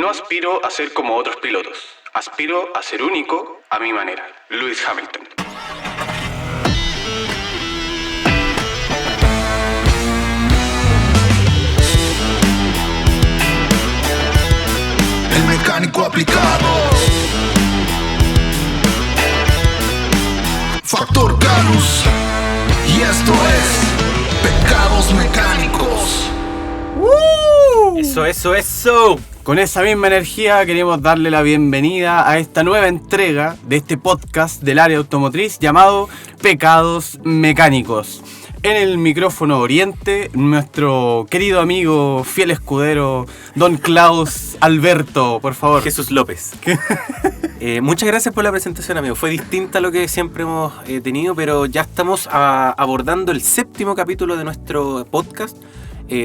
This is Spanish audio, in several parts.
No aspiro a ser como otros pilotos. Aspiro a ser único a mi manera. Lewis Hamilton. El mecánico aplicado. Factor Canus. Y esto es Pecados Mecánicos. Eso. Con esa misma energía queremos darle la bienvenida a esta nueva entrega de este podcast del área automotriz llamado Pecados Mecánicos. En el micrófono oriente, nuestro querido amigo, fiel escudero, Don Klaus Alberto, por favor. Jesús López. Muchas gracias por la presentación, amigo. Fue distinta a lo que siempre hemos tenido, pero ya estamos abordando el 7º capítulo de nuestro podcast.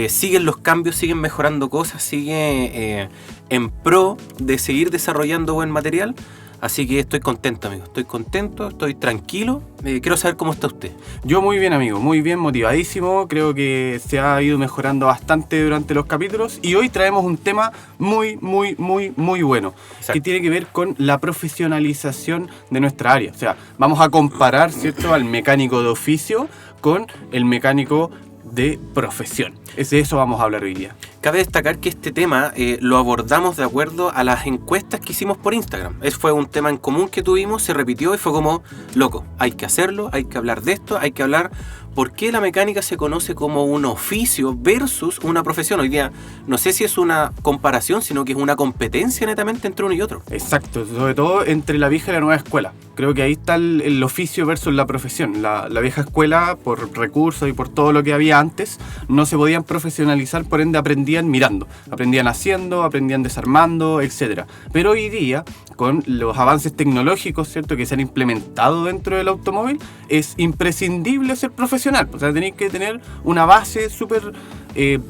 Siguen los cambios, siguen mejorando cosas, sigue en pro de seguir desarrollando buen material. Así que estoy contento, amigo. Estoy tranquilo. Quiero saber cómo está usted. Yo muy bien, amigo. Muy bien, motivadísimo. Creo que se ha ido mejorando bastante durante los capítulos. Y hoy traemos un tema muy bueno. Exacto. Que tiene que ver con la profesionalización de nuestra área. O sea, vamos a comparar, ¿cierto?, al mecánico de oficio con el mecánico de profesión. De eso vamos a hablar hoy día. Cabe destacar que este tema lo abordamos de acuerdo a las encuestas que hicimos por Instagram. Fue un tema en común que tuvimos, se repitió y fue como, loco, hay que hacerlo, hay que hablar de esto, hay que hablar por qué la mecánica se conoce como un oficio versus una profesión. Hoy día no sé si es una comparación, sino que es una competencia netamente entre uno y otro. Exacto, sobre todo entre la vieja y la nueva escuela. Creo que ahí está el oficio versus la profesión. La vieja escuela, por recursos y por todo lo que había antes, no se podían profesionalizar, por ende aprendían mirando, aprendían haciendo, aprendían desarmando, etc. Pero hoy día, con los avances tecnológicos, ¿cierto?, que se han implementado dentro del automóvil, es imprescindible ser profesional. O sea, tenéis que tener una base súper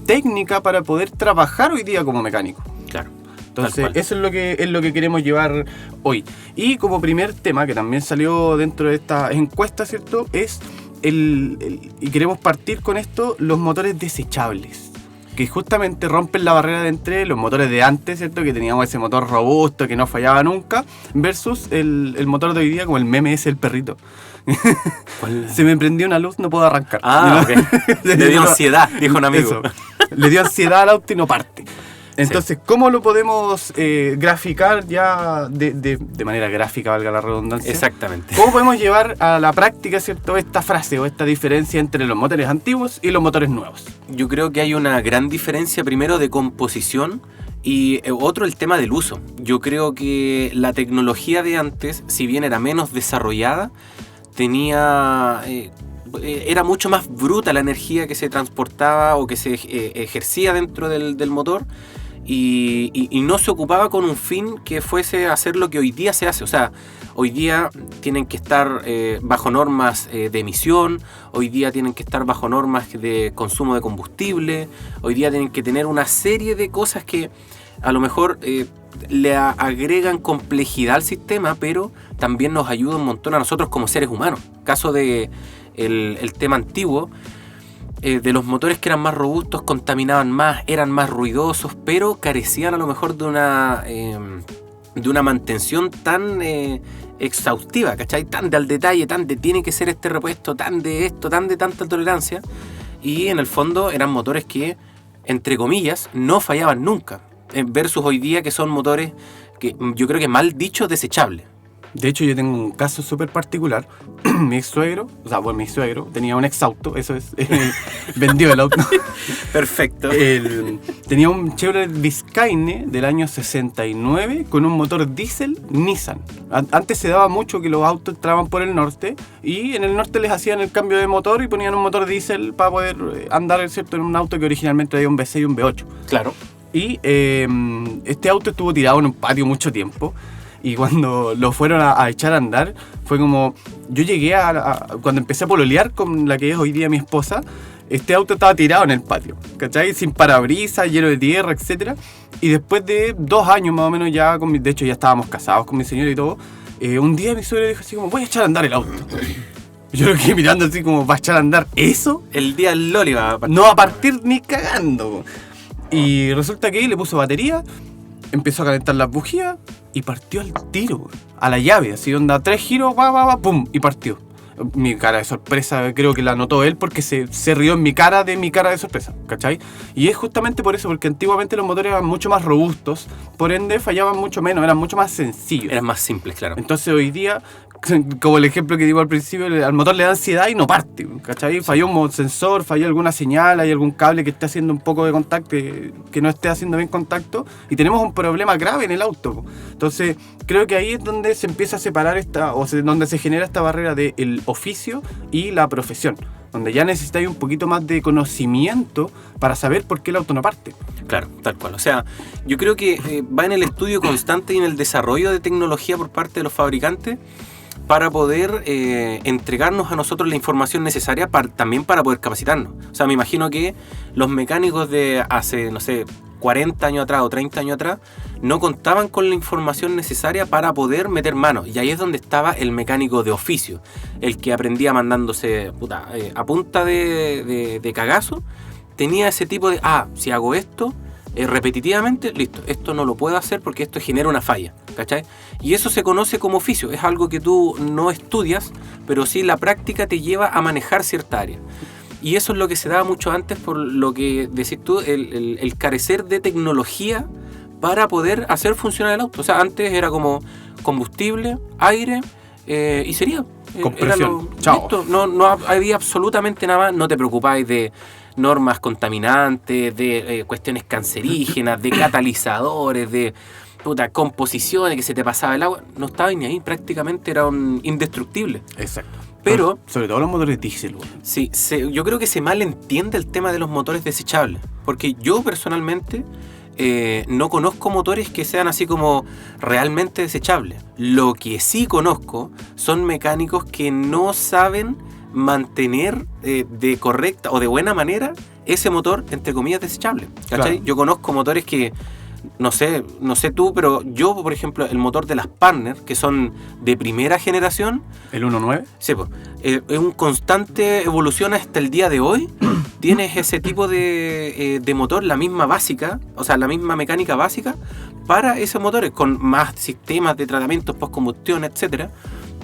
técnica para poder trabajar hoy día como mecánico. Claro. Entonces, eso es lo que queremos llevar hoy. Y como primer tema, que también salió dentro de esta encuesta, ¿cierto?, es y queremos partir con esto, los motores desechables, que justamente rompen la barrera entre los motores de antes, ¿cierto?, que teníamos ese motor robusto que no fallaba nunca, versus el motor de hoy día, como el meme ese, el perrito. Se me prendió una luz, no puedo arrancar. Ok. Le dio ansiedad, dijo un amigo. Eso. Le dio ansiedad al auto y no parte. Entonces, ¿cómo lo podemos graficar ya de manera gráfica, valga la redundancia? Exactamente. ¿Cómo podemos llevar a la práctica, ¿cierto?, esta frase o esta diferencia entre los motores antiguos y los motores nuevos? Yo creo que hay una gran diferencia, primero, de composición y otro, el tema del uso. Yo creo que la tecnología de antes, si bien era menos desarrollada, era mucho más bruta la energía que se transportaba o que se ejercía dentro del motor. Y no se ocupaba con un fin que fuese hacer lo que hoy día se hace. O sea, hoy día tienen que estar bajo normas de emisión, hoy día tienen que estar bajo normas de consumo de combustible, hoy día tienen que tener una serie de cosas que a lo mejor le agregan complejidad al sistema, pero también nos ayuda un montón a nosotros como seres humanos. Caso de el tema antiguo, de los motores que eran más robustos, contaminaban más, eran más ruidosos, pero carecían a lo mejor de una mantención tan exhaustiva, ¿cachai? Tan de al detalle, tan de tiene que ser este repuesto, tan de esto, tan de tanta tolerancia. Y en el fondo eran motores que, entre comillas, no fallaban nunca, versus hoy día que son motores que yo creo que mal dicho desechables. De hecho, yo tengo un caso súper particular. Mi suegro tenía un ex auto, eso es, vendió el auto. Perfecto. Tenía un Chevrolet Biscayne del año 69 con un motor diésel Nissan. Antes se daba mucho que los autos entraban por el norte y en el norte les hacían el cambio de motor y ponían un motor diésel para poder andar, ¿cierto?, en un auto que originalmente traía un V6 y un V8. Claro. Y este auto estuvo tirado en un patio mucho tiempo. Y cuando lo fueron a echar a andar, fue como... Yo llegué cuando empecé a pololear con la que es hoy día mi esposa, este auto estaba tirado en el patio, ¿cachai? Sin parabrisas, lleno de tierra, etc. Y después de 2 años más o menos ya, de hecho ya estábamos casados con mi señora y todo, un día mi suegro dijo así como, voy a echar a andar el auto. Yo lo quedé mirando así como, ¿va a echar a andar eso? El día del Loli va a partir. No va a partir ni cagando. Y resulta que le puso batería empezó a calentar las bujías y partió al tiro, weón. A la llave, así onda, 3 giros, va, pum, y partió. Mi cara de sorpresa creo que la notó él porque se rió en mi cara de sorpresa, ¿cachai? Y es justamente por eso, porque antiguamente los motores eran mucho más robustos, por ende fallaban mucho menos, eran mucho más sencillos. Eran más simples, claro. Entonces hoy día, como el ejemplo que digo al principio, al motor le da ansiedad y no parte, ¿cachai? Falló un sensor, falló alguna señal, hay algún cable que esté haciendo un poco de contacto, que no esté haciendo bien contacto, y tenemos un problema grave en el auto. Entonces, creo que ahí es donde se empieza a separar donde se genera esta barrera del oficio y la profesión, donde ya necesitáis un poquito más de conocimiento para saber por qué el auto no parte. Claro, tal cual. O sea, yo creo que va en el estudio constante y en el desarrollo de tecnología por parte de los fabricantes para poder entregarnos a nosotros la información necesaria también para poder capacitarnos. O sea, me imagino que los mecánicos de hace, no sé, 40 años atrás o 30 años atrás no contaban con la información necesaria para poder meter manos. Y ahí es donde estaba el mecánico de oficio, el que aprendía mandándose a punta de cagazo. Tenía ese tipo de, si hago esto repetitivamente, listo, esto no lo puedo hacer porque esto genera una falla, ¿cachai? Y eso se conoce como oficio, es algo que tú no estudias, pero sí la práctica te lleva a manejar cierta área. Y eso es lo que se daba mucho antes, por lo que decís tú, el carecer de tecnología para poder hacer funcionar el auto. O sea, antes era como combustible, aire y sería. Compresión. Chao. No había absolutamente nada más. No te preocupáis de normas contaminantes, de cuestiones cancerígenas, de catalizadores, de composiciones que se te pasaba el agua. No estaba ni ahí, prácticamente era un indestructible. Exacto. Pero, sobre todo los motores diésel, güey. Sí, yo creo que se malentiende el tema de los motores desechables. Porque yo personalmente no conozco motores que sean así como realmente desechables. Lo que sí conozco son mecánicos que no saben mantener de correcta o de buena manera ese motor, entre comillas, desechable. ¿Cachai? Claro. Yo conozco motores que, no sé tú, pero yo, por ejemplo, el motor de las Partner, que son de primera generación. ¿El 1.9? Sí, pues. Es un constante evolución hasta el día de hoy. Tienes ese tipo de motor, la misma básica, o sea, la misma mecánica básica para esos motores, con más sistemas de tratamientos post-combustión, etcétera.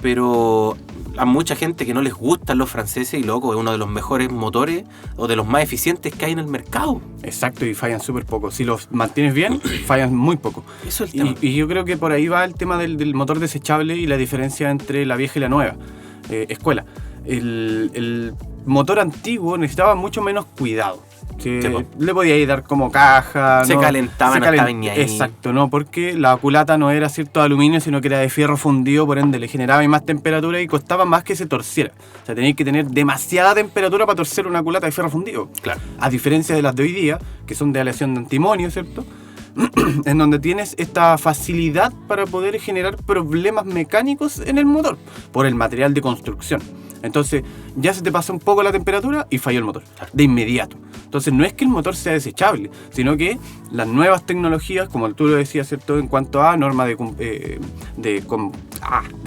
Pero a mucha gente que no les gustan los franceses, y loco, es uno de los mejores motores o de los más eficientes que hay en el mercado. Exacto, y fallan súper poco. Si los mantienes bien, fallan muy poco. Eso es el tema. Y yo creo que por ahí va el tema del motor desechable y la diferencia entre la vieja y la nueva escuela. El motor antiguo necesitaba mucho menos cuidado. Le podíais dar como caja. Se calentaba, no estaba ni ahí. Exacto, no, porque la culata no era cierto de aluminio, sino que era de fierro fundido, por ende le generaba más temperatura y costaba más que se torciera. O sea, teníais que tener demasiada temperatura para torcer una culata de fierro fundido. Claro. A diferencia de las de hoy día, que son de aleación de antimonio, ¿cierto? En donde tienes esta facilidad para poder generar problemas mecánicos en el motor por el material de construcción. Entonces ya se te pasa un poco la temperatura y falló el motor, de inmediato. Entonces no es que el motor sea desechable, sino que las nuevas tecnologías, como tú lo decías, ¿cierto? En cuanto a norma de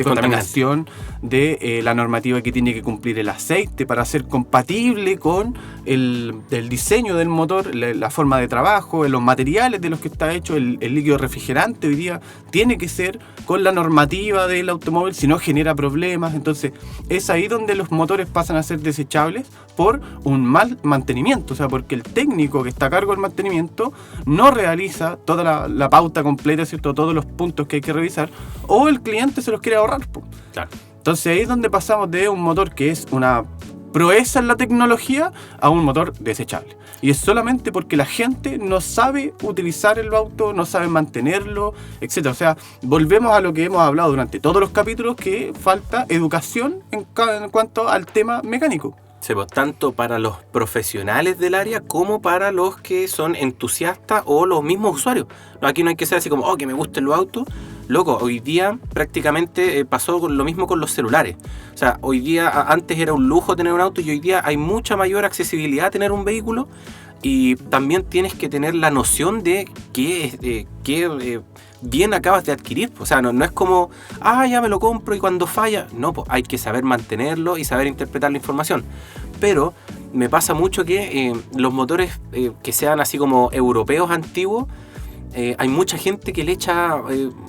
contaminación, de la normativa que tiene que cumplir el aceite para ser compatible con el diseño del motor, la forma de trabajo, los materiales de los que está hecho, el líquido refrigerante hoy día tiene que ser con la normativa del automóvil, si no genera problemas. Entonces es ahí donde los motores pasan a ser desechables por un mal mantenimiento, o sea, porque el técnico que está a cargo del mantenimiento no realiza toda la pauta completa, ¿cierto? Todos los puntos que hay que revisar, o el cliente se los quiere ahorrar. Claro. Entonces ahí es donde pasamos de un motor que es una proeza en la tecnología a un motor desechable. Y es solamente porque la gente no sabe utilizar el auto, no sabe mantenerlo, etc. O sea, volvemos a lo que hemos hablado durante todos los capítulos, que falta educación en cuanto al tema mecánico. Sí, pues, tanto para los profesionales del área como para los que son entusiastas o los mismos usuarios. Aquí no hay que ser así como, que me gusten los autos. Loco, hoy día prácticamente pasó lo mismo con los celulares. O sea, hoy día, antes era un lujo tener un auto y hoy día hay mucha mayor accesibilidad a tener un vehículo, y también tienes que tener la noción de qué bien acabas de adquirir. O sea, no es como, ya me lo compro y cuando falla. No, pues hay que saber mantenerlo y saber interpretar la información. Pero me pasa mucho que los motores que sean así como europeos antiguos, hay mucha gente que le echa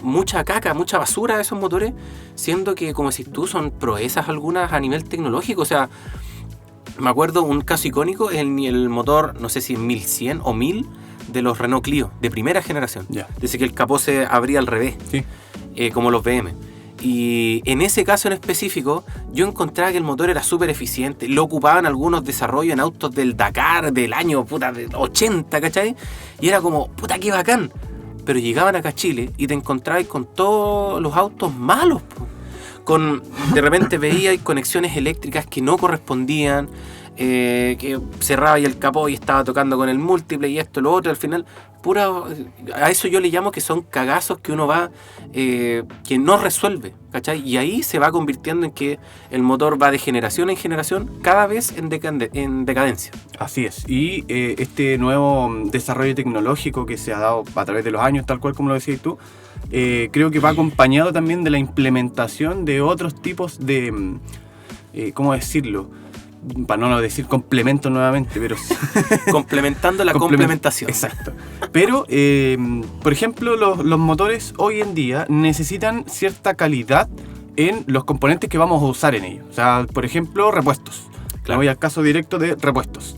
mucha caca, mucha basura a esos motores, siendo que, como decís tú, son proezas algunas a nivel tecnológico. O sea, me acuerdo un caso icónico, el motor, no sé si es 1100 o 1000 de los Renault Clio, de primera generación. Dice que el capó se abría al revés, Sí. Como los BM. Y en ese caso en específico, yo encontraba que el motor era súper eficiente. Lo ocupaban algunos desarrollos en autos del Dakar del año del 80, ¿cachai? Y era como, puta, qué bacán. Pero llegaban acá a Chile y te encontrabas con todos los autos malos, po. De repente veías conexiones eléctricas que no correspondían, que cerraba ahí el capó y estaba tocando con el múltiple y esto, lo otro, al final, a eso yo le llamo que son cagazos que uno va, que no resuelve, ¿cachai? Y ahí se va convirtiendo en que el motor va de generación en generación, cada vez en decadencia. Así es. Y este nuevo desarrollo tecnológico que se ha dado a través de los años, tal cual como lo decías tú, creo que va acompañado también de la implementación de otros tipos de, ¿cómo decirlo? Para no decir complemento nuevamente, pero complementando la complementación. Exacto. Pero, por ejemplo, los motores hoy en día necesitan cierta calidad en los componentes que vamos a usar en ellos. O sea, por ejemplo, repuestos. Me voy al caso directo de repuestos.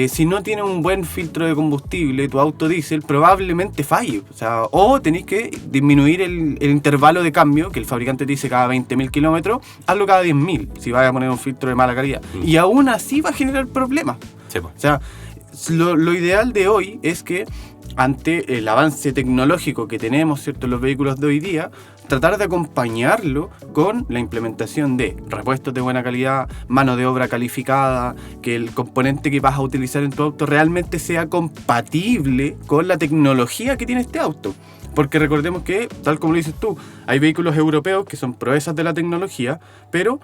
Si no tiene un buen filtro de combustible, tu auto diésel probablemente falle. O sea, o tenéis que disminuir el intervalo de cambio, que el fabricante te dice cada 20.000 kilómetros, hazlo cada 10.000, si vas a poner un filtro de mala calidad. Y aún así va a generar problemas. Sí, pues. O sea, lo ideal de hoy es que, ante el avance tecnológico que tenemos, ¿cierto?, en los vehículos de hoy día, tratar de acompañarlo con la implementación de repuestos de buena calidad, mano de obra calificada, que el componente que vas a utilizar en tu auto realmente sea compatible con la tecnología que tiene este auto. Porque recordemos que, tal como lo dices tú, hay vehículos europeos que son proezas de la tecnología, pero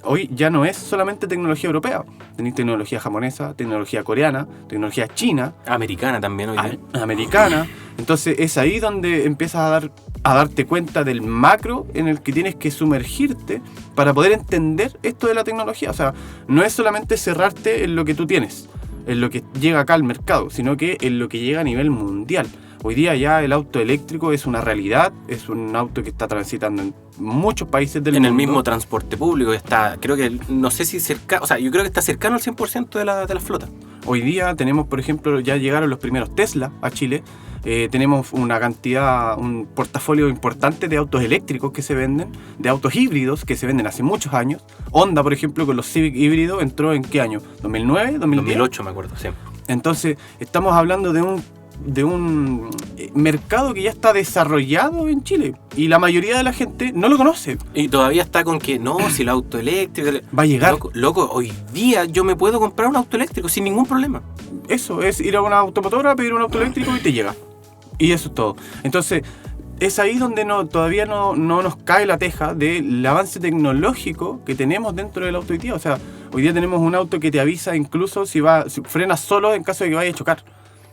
hoy ya no es solamente tecnología europea. Tenéis tecnología japonesa, tecnología coreana, tecnología china. Americana también hoy día. Americana. Entonces es ahí donde empiezas a darte cuenta del macro en el que tienes que sumergirte para poder entender esto de la tecnología. O sea, no es solamente cerrarte en lo que tú tienes, en lo que llega acá al mercado, sino que en lo que llega a nivel mundial. Hoy día ya el auto eléctrico es una realidad, es un auto que está transitando en muchos países del mundo. En el mismo transporte público está, creo que, no sé si cerca, o sea, yo creo que está cercano al 100% de la flota. Hoy día tenemos, por ejemplo, ya llegaron los primeros Tesla a Chile. Tenemos un portafolio importante de autos eléctricos que se venden, de autos híbridos que se venden hace muchos años. Honda, por ejemplo, con los Civic híbridos entró ¿en qué año? ¿2009? ¿2010? 2008 me acuerdo, sí. Entonces, estamos hablando de un mercado que ya está desarrollado en Chile y la mayoría de la gente no lo conoce. Y todavía está con que no, si el auto eléctrico va a llegar. Loco, hoy día yo me puedo comprar un auto eléctrico sin ningún problema. Eso es ir a una automotora, pedir un auto eléctrico y te llega. Y eso es todo. Entonces, es ahí donde todavía no nos cae la teja del avance tecnológico que tenemos dentro del auto hoy día. O sea, hoy día tenemos un auto que te avisa incluso si frenas solo en caso de que vaya a chocar.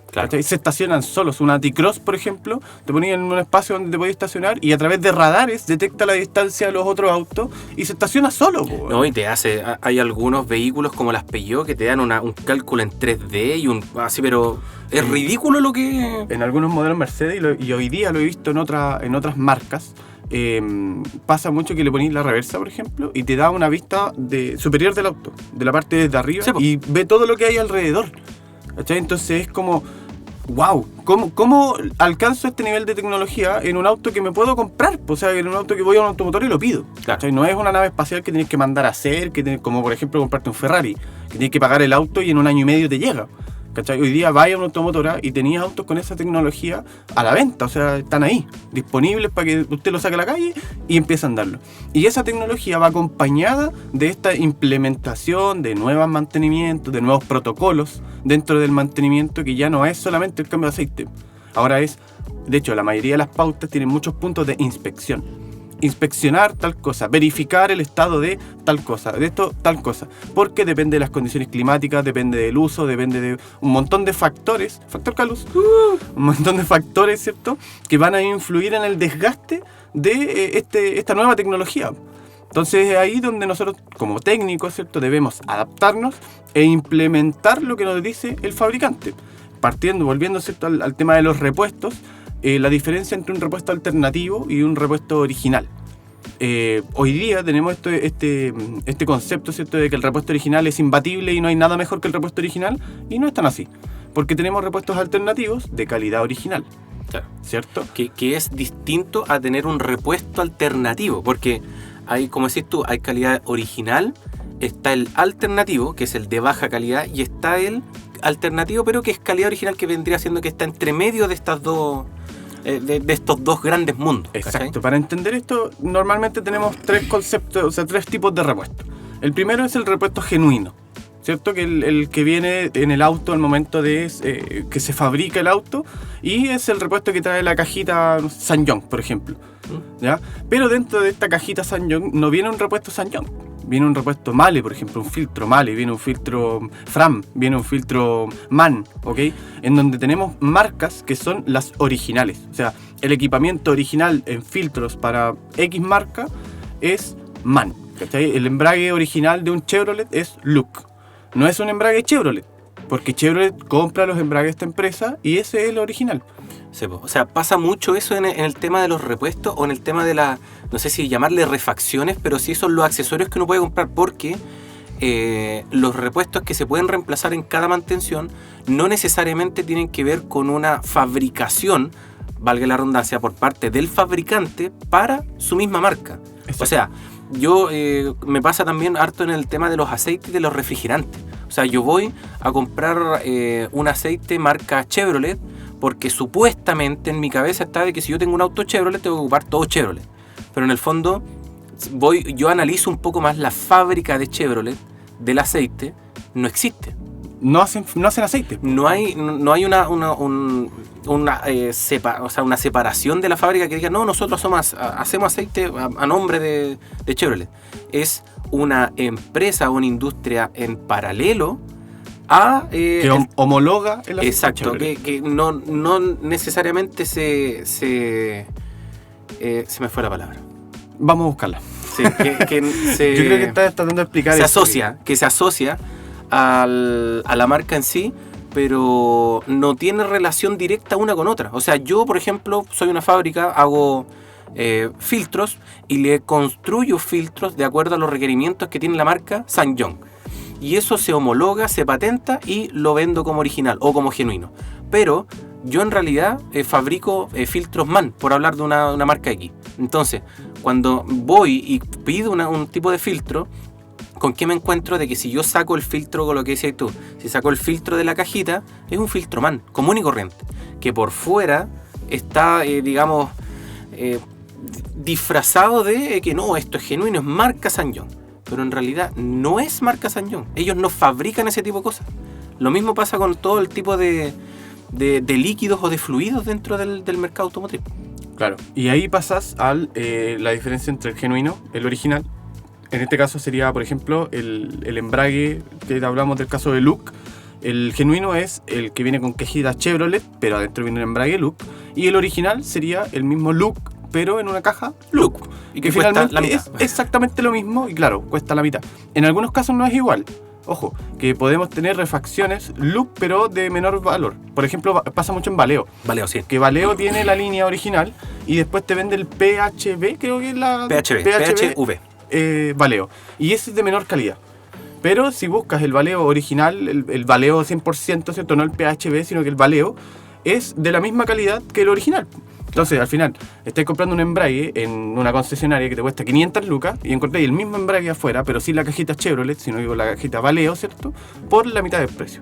Claro. Se estacionan solos. Un Anticross, por ejemplo, te ponían en un espacio donde te podías estacionar y a través de radares detecta la distancia de los otros autos y se estaciona solo. No, y hay algunos vehículos como las Peugeot que te dan un cálculo en 3D y así, pero es ridículo lo que... En algunos modelos Mercedes, y hoy día lo he visto en otras marcas, pasa mucho que le ponís la reversa, por ejemplo, y te da una vista superior del auto, de la parte desde arriba, sí, y ve todo lo que hay alrededor. ¿Cachai? Entonces es como, wow, ¿cómo alcanzo este nivel de tecnología en un auto que me puedo comprar? O sea, en un auto que voy a un automotor y lo pido. Claro. No es una nave espacial que tienes que mandar a hacer, como por ejemplo comprarte un Ferrari, que tienes que pagar el auto y en un año y medio te llega. ¿Cachai? Hoy día vaya a una automotora y tenías autos con esa tecnología a la venta, o sea, están ahí, disponibles para que usted lo saque a la calle y empiece a andarlo. Y esa tecnología va acompañada de esta implementación de nuevos mantenimientos, de nuevos protocolos dentro del mantenimiento, que ya no es solamente el cambio de aceite. Ahora de hecho, la mayoría de las pautas tienen muchos puntos de inspección. Inspeccionar tal cosa, verificar el estado de tal cosa, de esto tal cosa, porque depende de las condiciones climáticas, depende del uso, depende de un montón de factores, factor Calus, un montón de factores, ¿cierto?, que van a influir en el desgaste de esta nueva tecnología. Entonces es ahí donde nosotros, como técnicos, ¿cierto?, debemos adaptarnos e implementar lo que nos dice el fabricante. volviendo, ¿cierto?, al tema de los repuestos, la diferencia entre un repuesto alternativo y un repuesto original. Hoy día tenemos este concepto, ¿cierto?, de que el repuesto original es imbatible y no hay nada mejor que el repuesto original, y no es tan así, porque tenemos repuestos alternativos de calidad original. Claro. ¿Cierto? Que es distinto a tener un repuesto alternativo, porque hay, como decís tú, hay calidad original, está el alternativo, que es el de baja calidad, y está el alternativo, pero que es calidad original, que vendría siendo que está entre medio de estas dos, de estos dos grandes mundos. Exacto. ¿Cachai? Para entender esto, normalmente tenemos tres conceptos, o sea, tres tipos de repuesto. El primero es el repuesto genuino, ¿cierto? Que el que viene en el auto al momento de que se fabrica el auto, y es el repuesto que trae la cajita SsangYong, por ejemplo, ¿ya? Pero dentro de esta cajita SsangYong no viene un repuesto SsangYong, viene un repuesto Male, por ejemplo, un filtro Male, viene un filtro Fram, viene un filtro MAN, ¿ok? En donde tenemos marcas que son las originales. O sea, el equipamiento original en filtros para X marca es MAN, ¿cachai? El embrague original de un Chevrolet es Look. No es un embrague Chevrolet, porque Chevrolet compra los embragues de esta empresa y ese es el original. Sí, o sea, pasa mucho eso en el tema de los repuestos o en el tema de la, no sé si llamarle refacciones, pero sí son los accesorios que uno puede comprar, porque los repuestos que se pueden reemplazar en cada mantención no necesariamente tienen que ver con una fabricación, valga la redundancia, por parte del fabricante para su misma marca. Exacto. O sea, yo me pasa también harto en el tema de los aceites y de los refrigerantes. O sea, yo voy a comprar un aceite marca Chevrolet porque supuestamente en mi cabeza está de que si yo tengo un auto Chevrolet tengo que ocupar todo Chevrolet. Pero en el fondo yo analizo un poco más la fábrica de Chevrolet del aceite, no existe. No hacen aceite. No hay una separación de la fábrica que diga, no, nosotros hacemos aceite a nombre de Chevrolet. Es una empresa, una industria en paralelo a... que homologa el aceite. Exacto, que no necesariamente se me fue la palabra. Vamos a buscarla. Sí, yo creo que estás tratando de explicar se asocia a la marca en sí, pero no tiene relación directa una con otra. O sea, yo, por ejemplo, soy una fábrica, hago filtros y le construyo filtros de acuerdo a los requerimientos que tiene la marca SsangYong. Y eso se homologa, se patenta y lo vendo como original o como genuino. Pero yo en realidad fabrico filtros MAN, por hablar de una marca X. Entonces, cuando voy y pido un tipo de filtro, ¿con qué me encuentro? De que si yo saco el filtro, con lo que decías tú, si saco el filtro de la cajita, es un filtro MAN, común y corriente, que por fuera está, disfrazado de que no, esto es genuino, es marca SsangYong. Pero en realidad no es marca SsangYong. Ellos no fabrican ese tipo de cosas. Lo mismo pasa con todo el tipo de líquidos o de fluidos dentro del mercado automotriz. Claro. Y ahí pasas a la diferencia entre el genuino, el original. En este caso sería, por ejemplo, el embrague, que hablamos del caso de Look. El genuino es el que viene con cajita Chevrolet, pero adentro viene el embrague Look. Y el original sería el mismo Look, pero en una caja Look. Y que finalmente la mitad. Es exactamente lo mismo y claro, cuesta la mitad. En algunos casos no es igual. Ojo, que podemos tener refacciones Look, pero de menor valor. Por ejemplo, pasa mucho en Valeo. Valeo, sí. Que Valeo tiene la línea original y después te vende el PHV, creo que es la... PHV. Valeo. Y ese es de menor calidad. Pero si buscas el Valeo original, el Valeo 100%, ¿cierto? No el PHV, sino que el Valeo es de la misma calidad que el original. Entonces, al final, estás comprando un embrague en una concesionaria que te cuesta 500 lucas y encontráis el mismo embrague afuera, pero sin la cajita Chevrolet, sino digo la cajita Valeo, ¿cierto? Por la mitad del precio.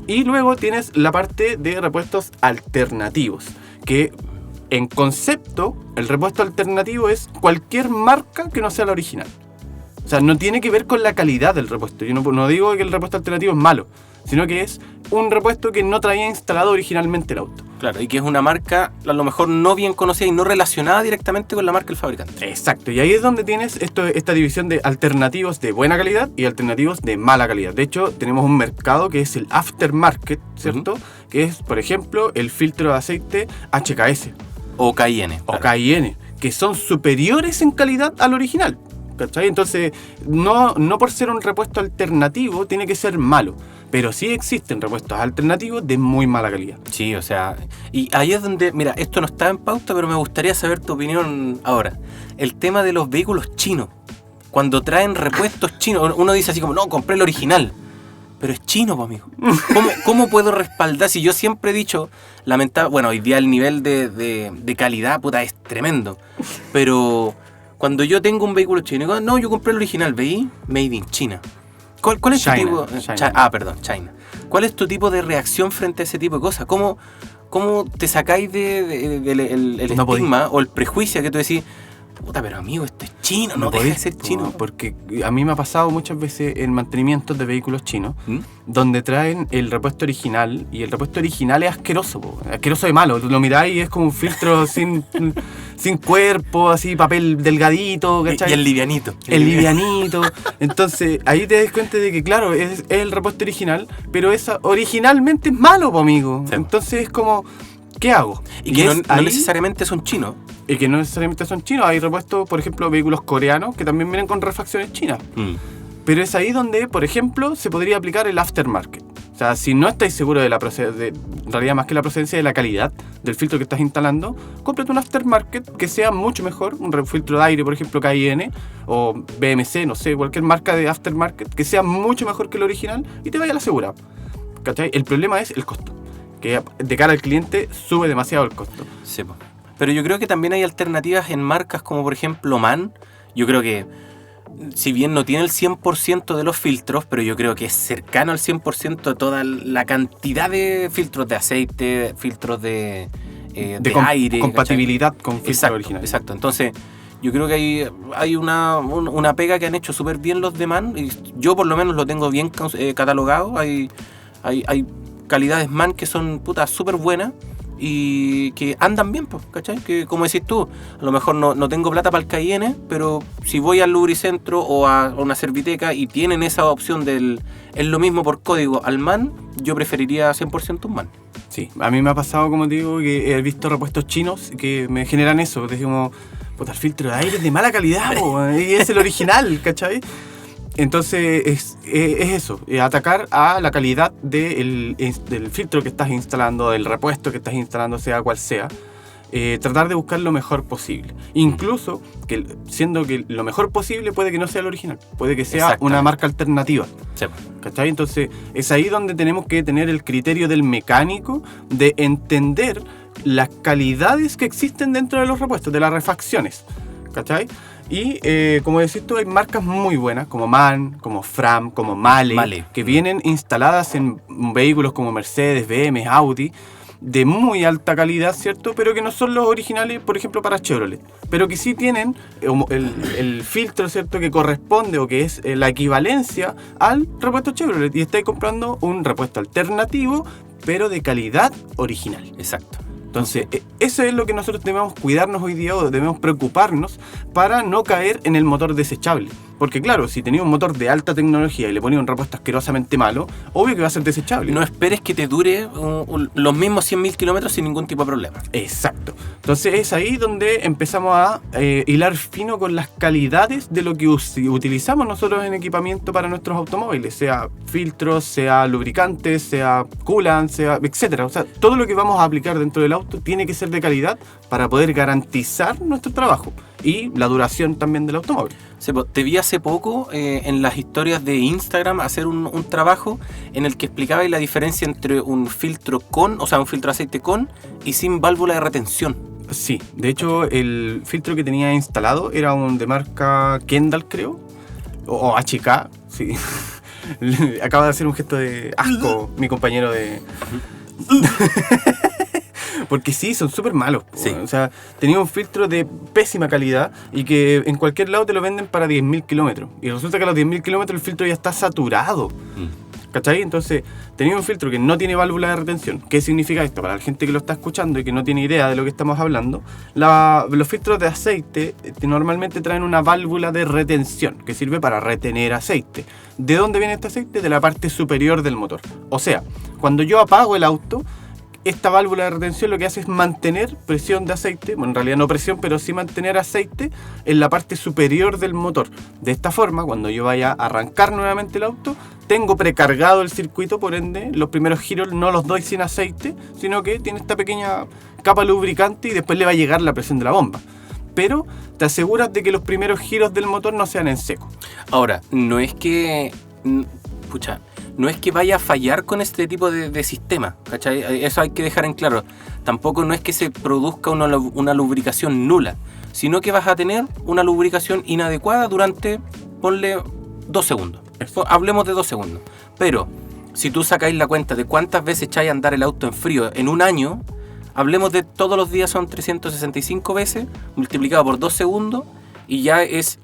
Y luego tienes la parte de repuestos alternativos, que en concepto, el repuesto alternativo es cualquier marca que no sea la original. O sea, no tiene que ver con la calidad del repuesto. Yo no digo que el repuesto alternativo es malo, sino que es un repuesto que no traía instalado originalmente el auto. Claro, y que es una marca a lo mejor no bien conocida y no relacionada directamente con la marca del fabricante. Exacto, y ahí es donde tienes esta división de alternativos de buena calidad y alternativos de mala calidad. De hecho, tenemos un mercado que es el aftermarket, ¿cierto? Que es, por ejemplo, el filtro de aceite HKS. O KIN. O KIN, que son superiores en calidad al original. ¿cachai? Entonces, no por ser un repuesto alternativo tiene que ser malo, pero sí existen repuestos alternativos de muy mala calidad. Sí, o sea, y ahí es donde, mira, esto no está en pauta, pero me gustaría saber tu opinión ahora. El tema de los vehículos chinos. Cuando traen repuestos chinos, uno dice así como, no, compré el original. Pero es chino, pues, amigo. ¿Cómo puedo respaldar? Si yo siempre he dicho, bueno, hoy día el nivel de calidad, puta, es tremendo. Pero cuando yo tengo un vehículo chino, digo, no, yo compré el original, ¿veí? Made in China. ¿Cuál es China, tu tipo? China. China. ¿Cuál es tu tipo de reacción frente a ese tipo de cosas? ¿Cómo te sacáis del el No estigma o el prejuicio que tú decís, puta, pero amigo, esto es chino, no deja de ser chino? Porque a mí me ha pasado muchas veces en mantenimientos de vehículos chinos, donde traen el repuesto original, y el repuesto original es asqueroso, asqueroso de malo. Lo miráis y es como un filtro sin cuerpo, así, papel delgadito, ¿cachai? Y el livianito. El livianito. Entonces, ahí te das cuenta de que, claro, es el repuesto original, pero originalmente es malo, amigo. Sí. Entonces es como, ¿qué hago? Y que no necesariamente son chinos. Y que no necesariamente son chinos. Hay repuestos, por ejemplo, vehículos coreanos que también vienen con refacciones chinas. Pero es ahí donde, por ejemplo, se podría aplicar el aftermarket. O sea, si no estáis seguros de la procedencia, en realidad más que la procedencia, de la calidad del filtro que estás instalando, cómprate un aftermarket que sea mucho mejor, un filtro de aire, por ejemplo, KIN o BMC, no sé, cualquier marca de aftermarket que sea mucho mejor que el original y te vaya a la segura. ¿Cachai? El problema es el costo, que de cara al cliente sube demasiado el costo. Sí, po. Pero yo creo que también hay alternativas en marcas como por ejemplo MAN. Yo creo que, si bien no tiene el 100% de los filtros, pero yo creo que es cercano al 100% de toda la cantidad de filtros de aceite, filtros de aire. Compatibilidad con filtros originales. Exacto. Entonces, yo creo que hay una pega que han hecho súper bien los de MAN. Y yo por lo menos lo tengo bien catalogado. Hay calidades MAN que son súper buenas. Y que andan bien, pues, ¿cachai? Que como decís tú, a lo mejor no tengo plata para el KIN, pero si voy al Lubricentro o a una Serviteca y tienen esa opción es lo mismo por código al MAN, yo preferiría 100% un MAN. Sí, a mí me ha pasado, como te digo, que he visto repuestos chinos que me generan eso. Decimos, puta, el filtro de aire es de mala calidad, y es el original, ¿cachai? Entonces es eso, atacar a la calidad del filtro que estás instalando, del repuesto que estás instalando, sea cual sea. Tratar de buscar lo mejor posible. Incluso, siendo que lo mejor posible puede que no sea el original, puede que sea una marca alternativa. Sí. ¿Cachai? Entonces es ahí donde tenemos que tener el criterio del mecánico de entender las calidades que existen dentro de los repuestos, de las refacciones. ¿Cachai? Y como decís tú, hay marcas muy buenas como MAN, como Fram, como Male, que vienen instaladas en vehículos como Mercedes, BMW, Audi, de muy alta calidad, ¿cierto? Pero que no son los originales, por ejemplo, para Chevrolet, pero que sí tienen el filtro, ¿cierto?, que corresponde o que es la equivalencia al repuesto Chevrolet, y estáis comprando un repuesto alternativo, pero de calidad original. Exacto. Entonces, eso es lo que nosotros debemos cuidarnos hoy día, o debemos preocuparnos para no caer en el motor desechable. Porque claro, si tenía un motor de alta tecnología y le ponía un repuesto asquerosamente malo, obvio que va a ser desechable. No esperes que te dure los mismos 100.000 kilómetros sin ningún tipo de problema. Exacto. Entonces es ahí donde empezamos a hilar fino con las calidades de lo que utilizamos nosotros en equipamiento para nuestros automóviles, sea filtros, sea lubricantes, sea coolant, sea etcétera. O sea, todo lo que vamos a aplicar dentro del auto tiene que ser de calidad para poder garantizar nuestro trabajo y la duración también del automóvil. Te vi hace poco en las historias de Instagram hacer un trabajo en el que explicabas la diferencia entre un filtro un filtro de aceite con y sin válvula de retención. Sí, de hecho el filtro que tenía instalado era un de marca Kendall, creo, o HK, sí. Acaba de hacer un gesto de asco mi compañero de... Porque sí, son súper malos. Sí. O sea, tenía un filtro de pésima calidad y que en cualquier lado te lo venden para 10.000 kilómetros. Y resulta que a los 10.000 kilómetros el filtro ya está saturado. ¿Cachai? Entonces, tenía un filtro que no tiene válvula de retención. ¿Qué significa esto? Para la gente que lo está escuchando y que no tiene idea de lo que estamos hablando, los filtros de aceite normalmente traen una válvula de retención que sirve para retener aceite. ¿De dónde viene este aceite? De la parte superior del motor. O sea, cuando yo apago el auto, esta válvula de retención lo que hace es mantener presión de aceite, bueno, en realidad no presión, pero sí mantener aceite en la parte superior del motor. De esta forma, cuando yo vaya a arrancar nuevamente el auto, tengo precargado el circuito, por ende, los primeros giros no los doy sin aceite, sino que tiene esta pequeña capa lubricante y después le va a llegar la presión de la bomba. Pero te aseguras de que los primeros giros del motor no sean en seco. Ahora, no es que vaya a fallar con este tipo de sistema, ¿cachai? Eso hay que dejar en claro. Tampoco no es que se produzca una lubricación nula, sino que vas a tener una lubricación inadecuada durante, ponle, 2 segundos. Hablemos de 2 segundos. Pero, si tú sacáis la cuenta de cuántas veces echáis a andar el auto en frío en un año, hablemos de todos los días son 365 veces, multiplicado por 2 segundos, y ya es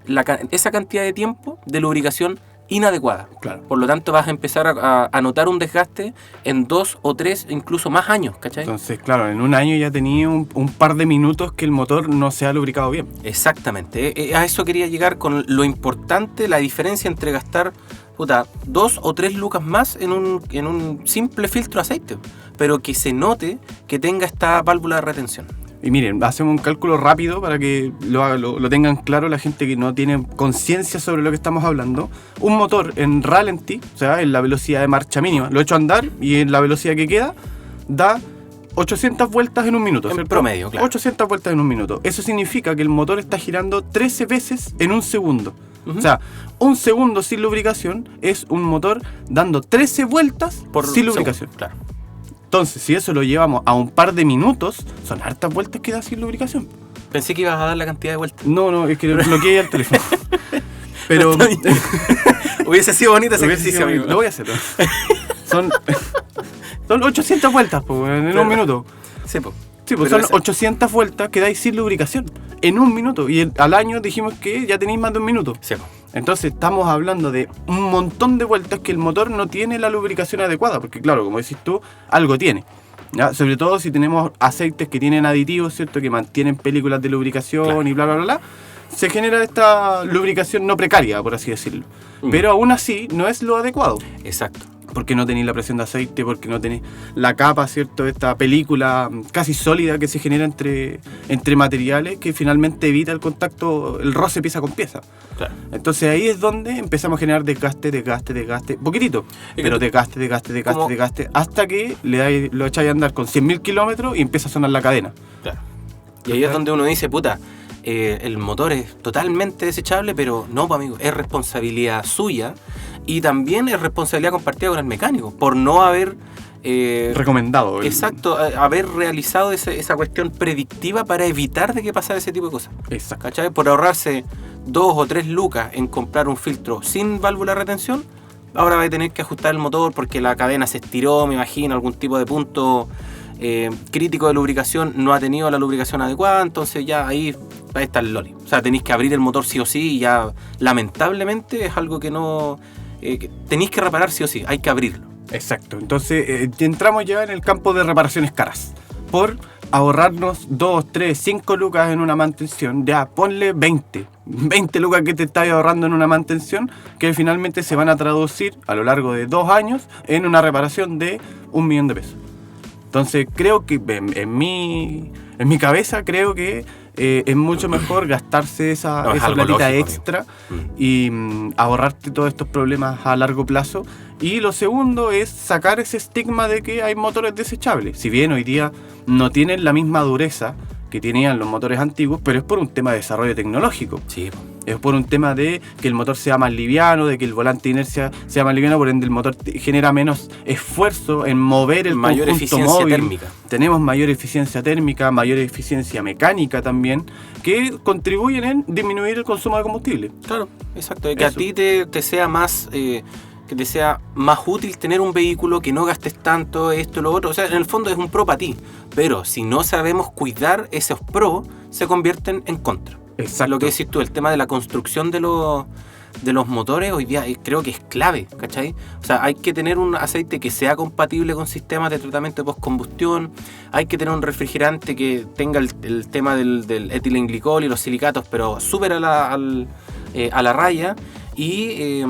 esa cantidad de tiempo de lubricación inadecuada. Claro. Por lo tanto, vas a empezar a notar un desgaste en 2 o 3, incluso más años, ¿cachai? Entonces, claro, en un año ya tenía un par de minutos que el motor no se ha lubricado bien. Exactamente. A eso quería llegar con lo importante, la diferencia entre gastar 2 o 3 lucas más en un simple filtro de aceite, pero que se note que tenga esta válvula de retención. Y miren, hacemos un cálculo rápido para que lo tengan claro la gente que no tiene conciencia sobre lo que estamos hablando. Un motor en ralentí, o sea, en la velocidad de marcha mínima, lo echo a andar y en la velocidad que queda da 800 vueltas en un minuto, ¿cierto? En promedio, claro. 800 vueltas en un minuto. Eso significa que el motor está girando 13 veces en un segundo. O sea, un segundo sin lubricación es un motor dando 13 vueltas sin lubricación. Claro. Entonces, si eso lo llevamos a un par de minutos, son hartas vueltas que da sin lubricación. Pensé que ibas a dar la cantidad de vueltas. No, es que bloqueé el teléfono. Pero hubiese sido bonito ese ejercicio, amigo. Lo voy a hacer. Son 800 vueltas en un minuto. Sí, pues. Sí, pues son 800 vueltas que dais sin lubricación en un minuto. Y al año dijimos que ya tenéis más de un minuto. Sí, pues. Entonces estamos hablando de un montón de vueltas que el motor no tiene la lubricación adecuada. Porque claro, como decís tú, algo tiene. ¿Ya? Sobre todo si tenemos aceites que tienen aditivos, ¿cierto? Que mantienen películas de lubricación, claro, y bla, bla, bla, bla. Se genera esta lubricación no precaria, por así decirlo. Pero aún así no es lo adecuado. Exacto. Porque no tenéis la presión de aceite, porque no tenéis la capa, ¿cierto? Esta película casi sólida que se genera entre materiales que finalmente evita el contacto, el roce pieza con pieza. Claro. Entonces ahí es donde empezamos a generar desgaste, poquitito, pero desgaste, hasta que lo echáis a andar con 100.000 kilómetros y empieza a sonar la cadena. Claro. Y ahí es donde uno dice, el motor es totalmente desechable, pero no, amigo, es responsabilidad suya y también es responsabilidad compartida con el mecánico por no haber recomendado. Exacto, haber realizado esa cuestión predictiva para evitar de que pasara ese tipo de cosas. Exacto. ¿Cachai? Por ahorrarse 2 o 3 lucas en comprar un filtro sin válvula de retención, ahora va a tener que ajustar el motor porque la cadena se estiró, me imagino, algún tipo de punto crítico de lubricación, no ha tenido la lubricación adecuada, entonces ya ahí está el loli. O sea, tenéis que abrir el motor sí o sí y ya lamentablemente es algo que no... que tenéis que reparar sí o sí, hay que abrirlo. Exacto, entonces entramos ya en el campo de reparaciones caras. Por ahorrarnos 2, 3, 5 lucas en una mantención, ya ponle 20 lucas que te estás ahorrando en una mantención, que finalmente se van a traducir a lo largo de 2 años en una reparación de 1 millón de pesos. Entonces creo que en mi cabeza creo que es mucho mejor gastarse esa platita extra y ahorrarte todos estos problemas a largo plazo. Y lo segundo es sacar ese estigma de que hay motores desechables. Si bien hoy día no tienen la misma dureza que tenían los motores antiguos, pero es por un tema de desarrollo tecnológico. Sí. Es por un tema de que el motor sea más liviano, de que el volante de inercia sea más liviano, por ende el motor genera menos esfuerzo en mover el mayor conjunto eficiencia móvil. térmica. Tenemos mayor eficiencia térmica, mayor eficiencia mecánica también, que contribuyen en disminuir el consumo de combustible. Claro, exacto. Que a ti te sea más... que te sea más útil tener un vehículo, que no gastes tanto, esto, lo otro. O sea, en el fondo es un pro para ti. Pero si no sabemos cuidar esos pros, se convierten en contra. Exacto. Lo que decís tú, el tema de la construcción de los motores hoy día creo que es clave, ¿cachai? O sea, hay que tener un aceite que sea compatible con sistemas de tratamiento de postcombustión, hay que tener un refrigerante que tenga el tema del etilenglicol y los silicatos, pero súper a la raya. y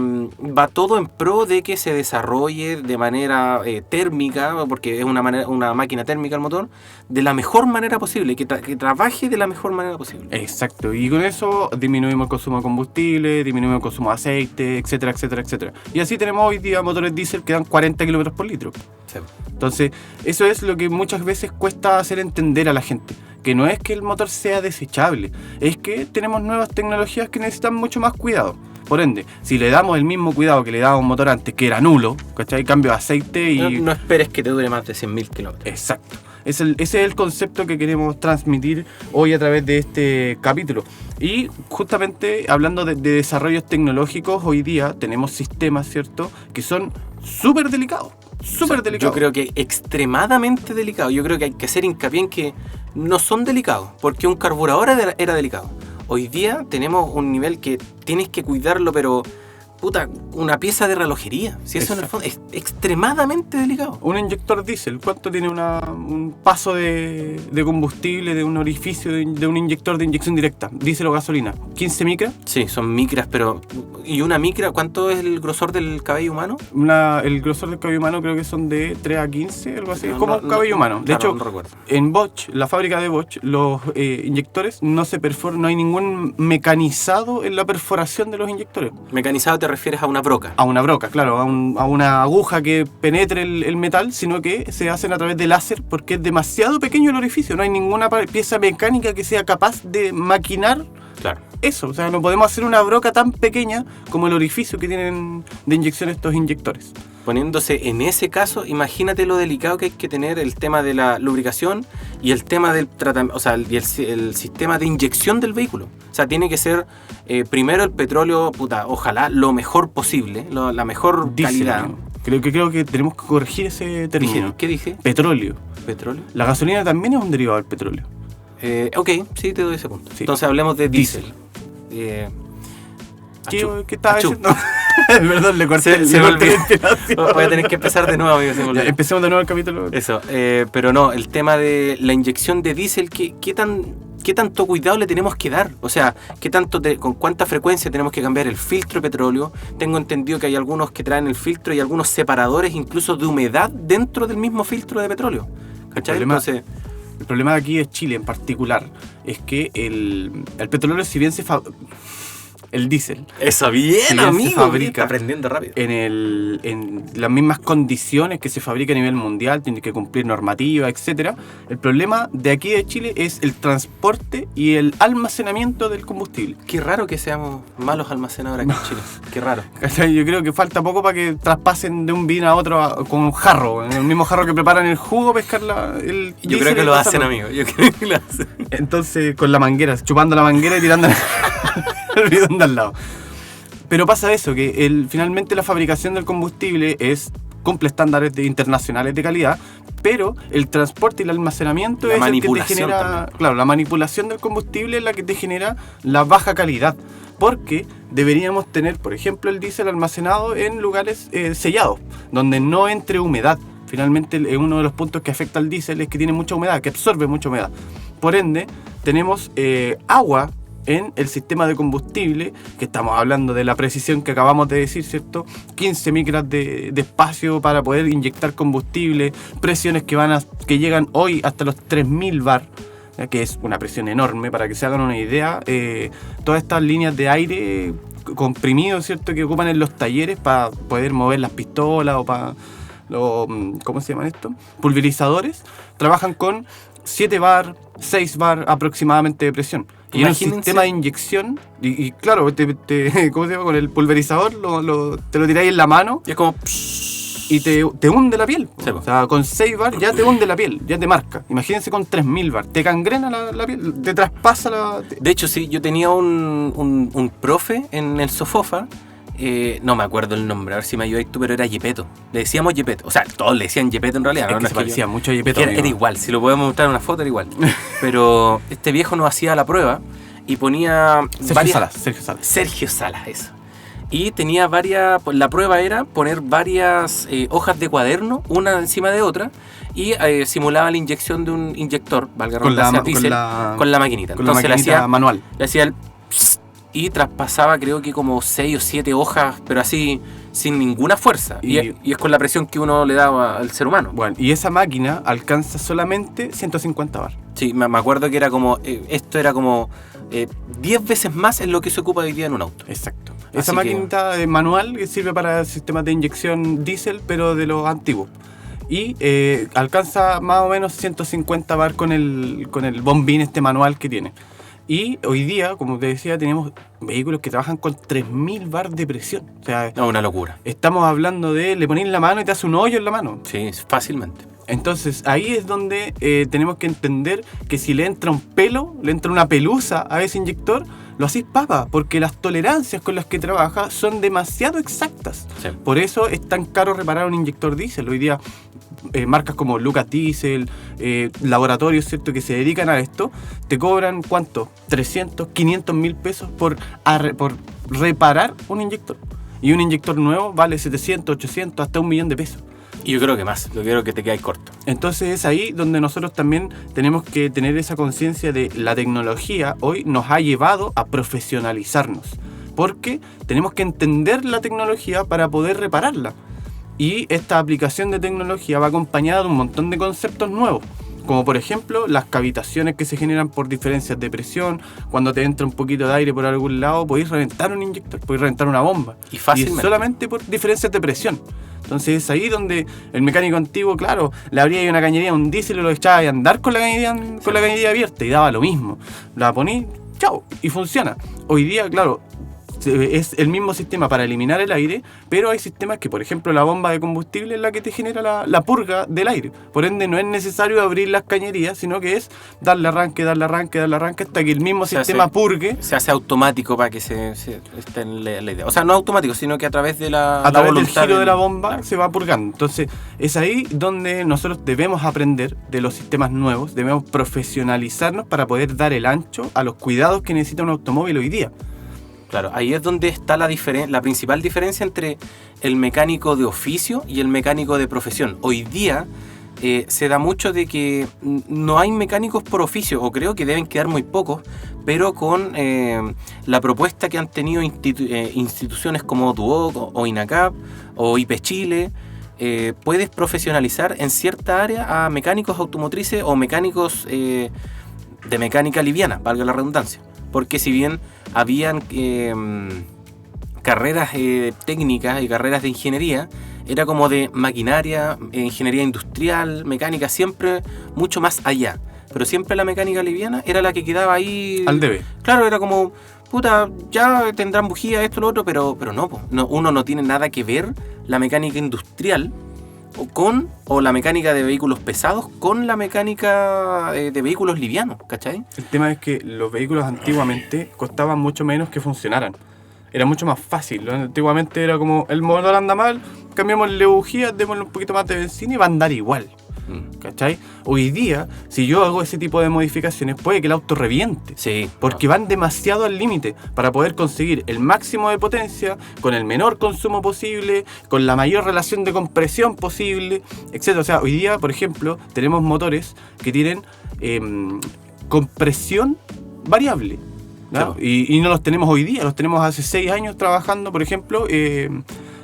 va todo en pro de que se desarrolle de manera térmica, porque es una máquina térmica el motor, de la mejor manera posible, que trabaje de la mejor manera posible. Exacto, y con eso disminuimos el consumo de combustible, disminuimos el consumo de aceite, etcétera, etcétera, etcétera. Y así tenemos hoy día motores diésel que dan 40 kilómetros por litro. Sí. Entonces, eso es lo que muchas veces cuesta hacer entender a la gente. Que no es que el motor sea desechable, es que tenemos nuevas tecnologías que necesitan mucho más cuidado. Por ende, si le damos el mismo cuidado que le daba un motor antes, que era nulo, ¿cachai? Cambio de aceite y... No esperes que te dure más de 100.000 kilómetros. Exacto. Ese es el concepto que queremos transmitir hoy a través de este capítulo. Y justamente hablando de desarrollos tecnológicos, hoy día tenemos sistemas, ¿cierto?, que son súper delicados. Súper delicados. Yo creo que extremadamente delicados. Yo creo que hay que hacer hincapié en que no son delicados, porque un carburador era delicado. Hoy día tenemos un nivel que tienes que cuidarlo, pero... puta, una pieza de relojería. Si eso en el fondo es extremadamente delicado. Un inyector diésel, ¿cuánto tiene un paso de combustible de un orificio de un inyector de inyección directa? ¿Diésel o gasolina? ¿15 micras? Sí, son micras, pero... ¿y una micra? ¿Cuánto es el grosor del cabello humano? El grosor del cabello humano creo que son de 3 a 15, algo así. Como un cabello humano. De hecho, no recuerdo. En Bosch, la fábrica de Bosch, los inyectores no se perforan, no hay ningún mecanizado en la perforación de los inyectores. Mecanizado te refieres a una broca. A una broca, claro, a una aguja que penetre el metal, sino que se hacen a través de láser porque es demasiado pequeño el orificio. No hay ninguna pieza mecánica que sea capaz de maquinar eso. O sea, no podemos hacer una broca tan pequeña como el orificio que tienen de inyección estos inyectores. Poniéndose en ese caso, imagínate lo delicado que hay que tener el tema de la lubricación y el tema del tratamiento, o sea, el sistema de inyección del vehículo. O sea, tiene que ser primero el petróleo, ojalá lo mejor posible, la mejor calidad. Amigo. Creo que tenemos que corregir ese término. ¿Qué dije? Petróleo. ¿Petróleo? La gasolina también es un derivado del petróleo. Ok, sí, te doy ese punto. Sí. Entonces hablemos de diésel. ¿Qué estaba diciendo? Perdón, le corté se me olvidó. Voy a tener que empezar de nuevo, amigo. Ya, empecemos de nuevo el capítulo. Eso, pero no, el tema de la inyección de diésel, ¿qué tanto cuidado le tenemos que dar? O sea, con cuánta frecuencia tenemos que cambiar el filtro de petróleo. Tengo entendido que hay algunos que traen el filtro y algunos separadores incluso de humedad dentro del mismo filtro de petróleo. ¿Cachai? El problema de aquí es Chile en particular. Es que el petróleo, si bien el diésel. Eso bien, amigo. Se fabrica aprendiendo rápido. En las mismas condiciones que se fabrica a nivel mundial, tiene que cumplir normativa, etcétera. El problema de aquí de Chile es el transporte y el almacenamiento del combustible. Qué raro que seamos malos almacenadores aquí en Chile. Qué raro. Yo creo que falta poco para que traspasen de un bin a otro con un jarro. En el mismo jarro que preparan el jugo, pescar el Yo creo que lo hacen, amigo. Yo creo que lo hacen. Entonces, con la manguera, chupando la manguera y tirando el bidón de al lado. Pero pasa eso, que finalmente la fabricación del combustible cumple estándares internacionales de calidad, pero el transporte y el almacenamiento es el que te genera... También. Claro, la manipulación del combustible es la que te genera la baja calidad. Porque deberíamos tener, por ejemplo, el diésel almacenado en lugares sellados, donde no entre humedad. Finalmente, uno de los puntos que afecta al diésel es que tiene mucha humedad, que absorbe mucha humedad. Por ende, tenemos agua en el sistema de combustible, que estamos hablando de la precisión que acabamos de decir, ¿cierto? 15 micras de espacio para poder inyectar combustible, presiones que llegan hoy hasta los 3000 bar, que es una presión enorme. Para que se hagan una idea, todas estas líneas de aire comprimido, ¿cierto?, que ocupan en los talleres para poder mover las pistolas o para ¿cómo se llaman esto? Pulverizadores, trabajan con 7 bar, 6 bar aproximadamente de presión. Y en un sistema de inyección, y claro, ¿cómo se llama? Con el pulverizador te lo tiráis en la mano y es como... y te hunde la piel. Sí, o sea, con 6 bar ya te hunde la piel, ya te marca. Imagínense con 3000 bar, te gangrena la piel, te traspasa la... De hecho, sí, yo tenía un profe en el Sofofa, no me acuerdo el nombre, a ver si me ayudáis tú, pero era Yepeto. Le decíamos Yepeto. O sea, todos le decían Yepeto en realidad. Es que se parecía mucho a Yepeto. Era igual, si lo podemos mostrar en una foto era igual. Pero este viejo nos hacía la prueba y ponía... Sergio Salas, eso. Y tenía la prueba era poner varias hojas de cuaderno, una encima de otra, y simulaba la inyección de un inyector, valga la redundancia, con la maquinita. Con entonces la maquinita manual. Le hacía el... Psst, y traspasaba creo que como 6 o 7 hojas, pero así sin ninguna fuerza. Y es con la presión que uno le da al ser humano. Bueno, y esa máquina alcanza solamente 150 bar. Sí, me acuerdo que era como, esto era como 10 veces más en lo que se ocupa hoy día en un auto. Exacto. Así Esa maquinita manual que sirve para sistemas de inyección diésel, pero de los antiguos. Y alcanza más o menos 150 bar con el bombín manual que tiene. Y hoy día, como te decía, tenemos vehículos que trabajan con 3000 bar de presión. O sea, No, una locura. estamos hablando de le pones la mano y te hace un hoyo en la mano. Sí, fácilmente. Entonces ahí es donde tenemos que entender que si le entra un pelo, le entra una pelusa a ese inyector, lo hacís papa, porque las tolerancias con las que trabaja son demasiado exactas. Sí. Por eso es tan caro reparar un inyector diésel. Hoy día marcas como Lucas Diesel, laboratorios, ¿cierto?, que se dedican a esto, te cobran ¿cuánto? 300, 500 mil pesos por reparar un inyector. Y un inyector nuevo vale 700, 800, hasta 1 millón de pesos. Y yo creo que más, yo creo que te quedáis corto. Entonces es ahí donde nosotros también tenemos que tener esa conciencia de la tecnología hoy nos ha llevado a profesionalizarnos, porque tenemos que entender la tecnología para poder repararla. Y esta aplicación de tecnología va acompañada de un montón de conceptos nuevos, como por ejemplo las cavitaciones que se generan por diferencias de presión. Cuando te entra un poquito de aire por algún lado, podéis reventar un inyector, podéis reventar una bomba. Y fácilmente. Y solamente por diferencias de presión. Entonces es ahí donde el mecánico antiguo, claro, le abría una cañería a un diésel y lo echaba a andar con la cañería abierta y daba lo mismo. La poní, chao, y funciona. Hoy día, claro, es el mismo sistema para eliminar el aire, pero hay sistemas que, por ejemplo, la bomba de combustible es la que te genera la purga del aire. Por ende, no es necesario abrir las cañerías, sino que es darle arranque hasta que el mismo sistema purgue. Se hace automático para que se esté en la idea. O sea, no automático, sino que a través de a través del giro de la bomba, claro, se va purgando. Entonces, es ahí donde nosotros debemos aprender de los sistemas nuevos, debemos profesionalizarnos para poder dar el ancho a los cuidados que necesita un automóvil hoy día. Claro, ahí es donde está la principal diferencia entre el mecánico de oficio y el mecánico de profesión. Hoy día se da mucho de que no hay mecánicos por oficio, o creo que deben quedar muy pocos, pero con la propuesta que han tenido instituciones como Duoc o INACAP o IP Chile, puedes profesionalizar en cierta área a mecánicos automotrices o mecánicos de mecánica liviana, valga la redundancia. Porque si bien habían carreras técnicas y carreras de ingeniería, era como de maquinaria, ingeniería industrial, mecánica, siempre mucho más allá. Pero siempre la mecánica liviana era la que quedaba ahí al debe. Claro, era como, puta, ya tendrán bujía, esto, lo otro, pero no, uno no tiene nada que ver la mecánica industrial o la mecánica de vehículos pesados con la mecánica de vehículos livianos, ¿cachai? El tema es que los vehículos antiguamente costaban mucho menos que funcionaran. Era mucho más fácil. Antiguamente era como, el motor anda mal, cambiamosle bujías, démosle un poquito más de benzina y va a andar igual. ¿Cachai? Hoy día, si yo hago ese tipo de modificaciones, puede que el auto reviente. Sí. Porque van demasiado al límite para poder conseguir el máximo de potencia, con el menor consumo posible, con la mayor relación de compresión posible, etc. O sea, hoy día, por ejemplo, tenemos motores que tienen compresión variable, ¿no? Y no los tenemos hoy día, los tenemos hace 6 años trabajando. Por ejemplo,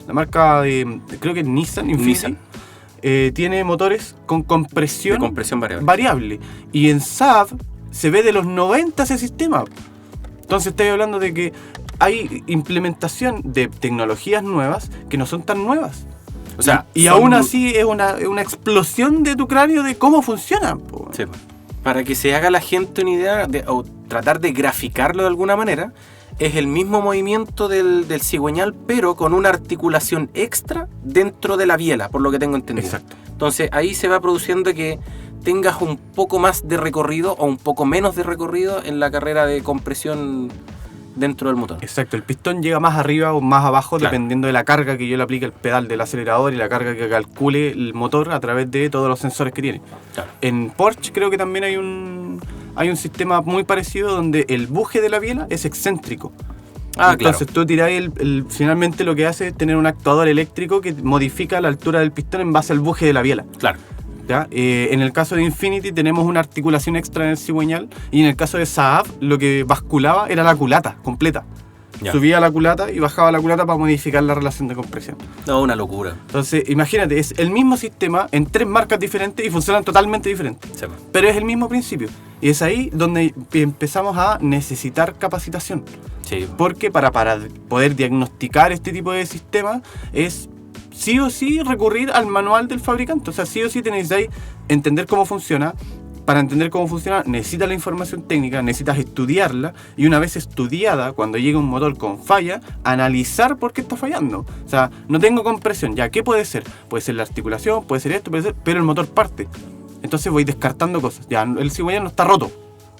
la marca de, creo que es Nissan Infiniti. Tiene motores con compresión variable. Y en Saab se ve de los 90 ese sistema. Entonces estoy hablando de que hay implementación de tecnologías nuevas que no son tan nuevas. O sea, y aún así es una explosión de tu cráneo de cómo funciona. Sí. Para que se haga la gente una idea, o tratar de graficarlo de alguna manera, es el mismo movimiento del cigüeñal, pero con una articulación extra dentro de la biela, por lo que tengo entendido. Exacto. Entonces ahí se va produciendo que tengas un poco más de recorrido o un poco menos de recorrido en la carrera de compresión dentro del motor. Exacto, el pistón llega más arriba o más abajo, claro, dependiendo de la carga que yo le aplique al pedal del acelerador y la carga que calcule el motor a través de todos los sensores que tiene. Claro. En Porsche creo que también hay un sistema muy parecido donde el buje de la biela es excéntrico. Entonces tú tirás finalmente lo que hace es tener un actuador eléctrico que modifica la altura del pistón en base al buje de la biela. Claro. ¿ya? En el caso de Infinity tenemos una articulación extra en el cigüeñal, y en el caso de Saab lo que basculaba era la culata completa. Ya. Subía la culata y bajaba la culata para modificar la relación de compresión. No, una locura. Entonces, imagínate, es el mismo sistema en 3 marcas diferentes y funcionan totalmente diferentes. Sí. Pero es el mismo principio. Y es ahí donde empezamos a necesitar capacitación. Sí. Porque para poder diagnosticar este tipo de sistemas es sí o sí recurrir al manual del fabricante. O sea, sí o sí necesitáis entender cómo funciona. Para entender cómo funciona necesitas la información técnica, necesitas estudiarla, y una vez estudiada, cuando llega un motor con falla, analizar por qué está fallando. O sea, no tengo compresión, ya, ¿qué puede ser? Puede ser la articulación, puede ser esto, puede ser, pero el motor parte. Entonces voy descartando cosas. Ya, el cigüeñal no está roto,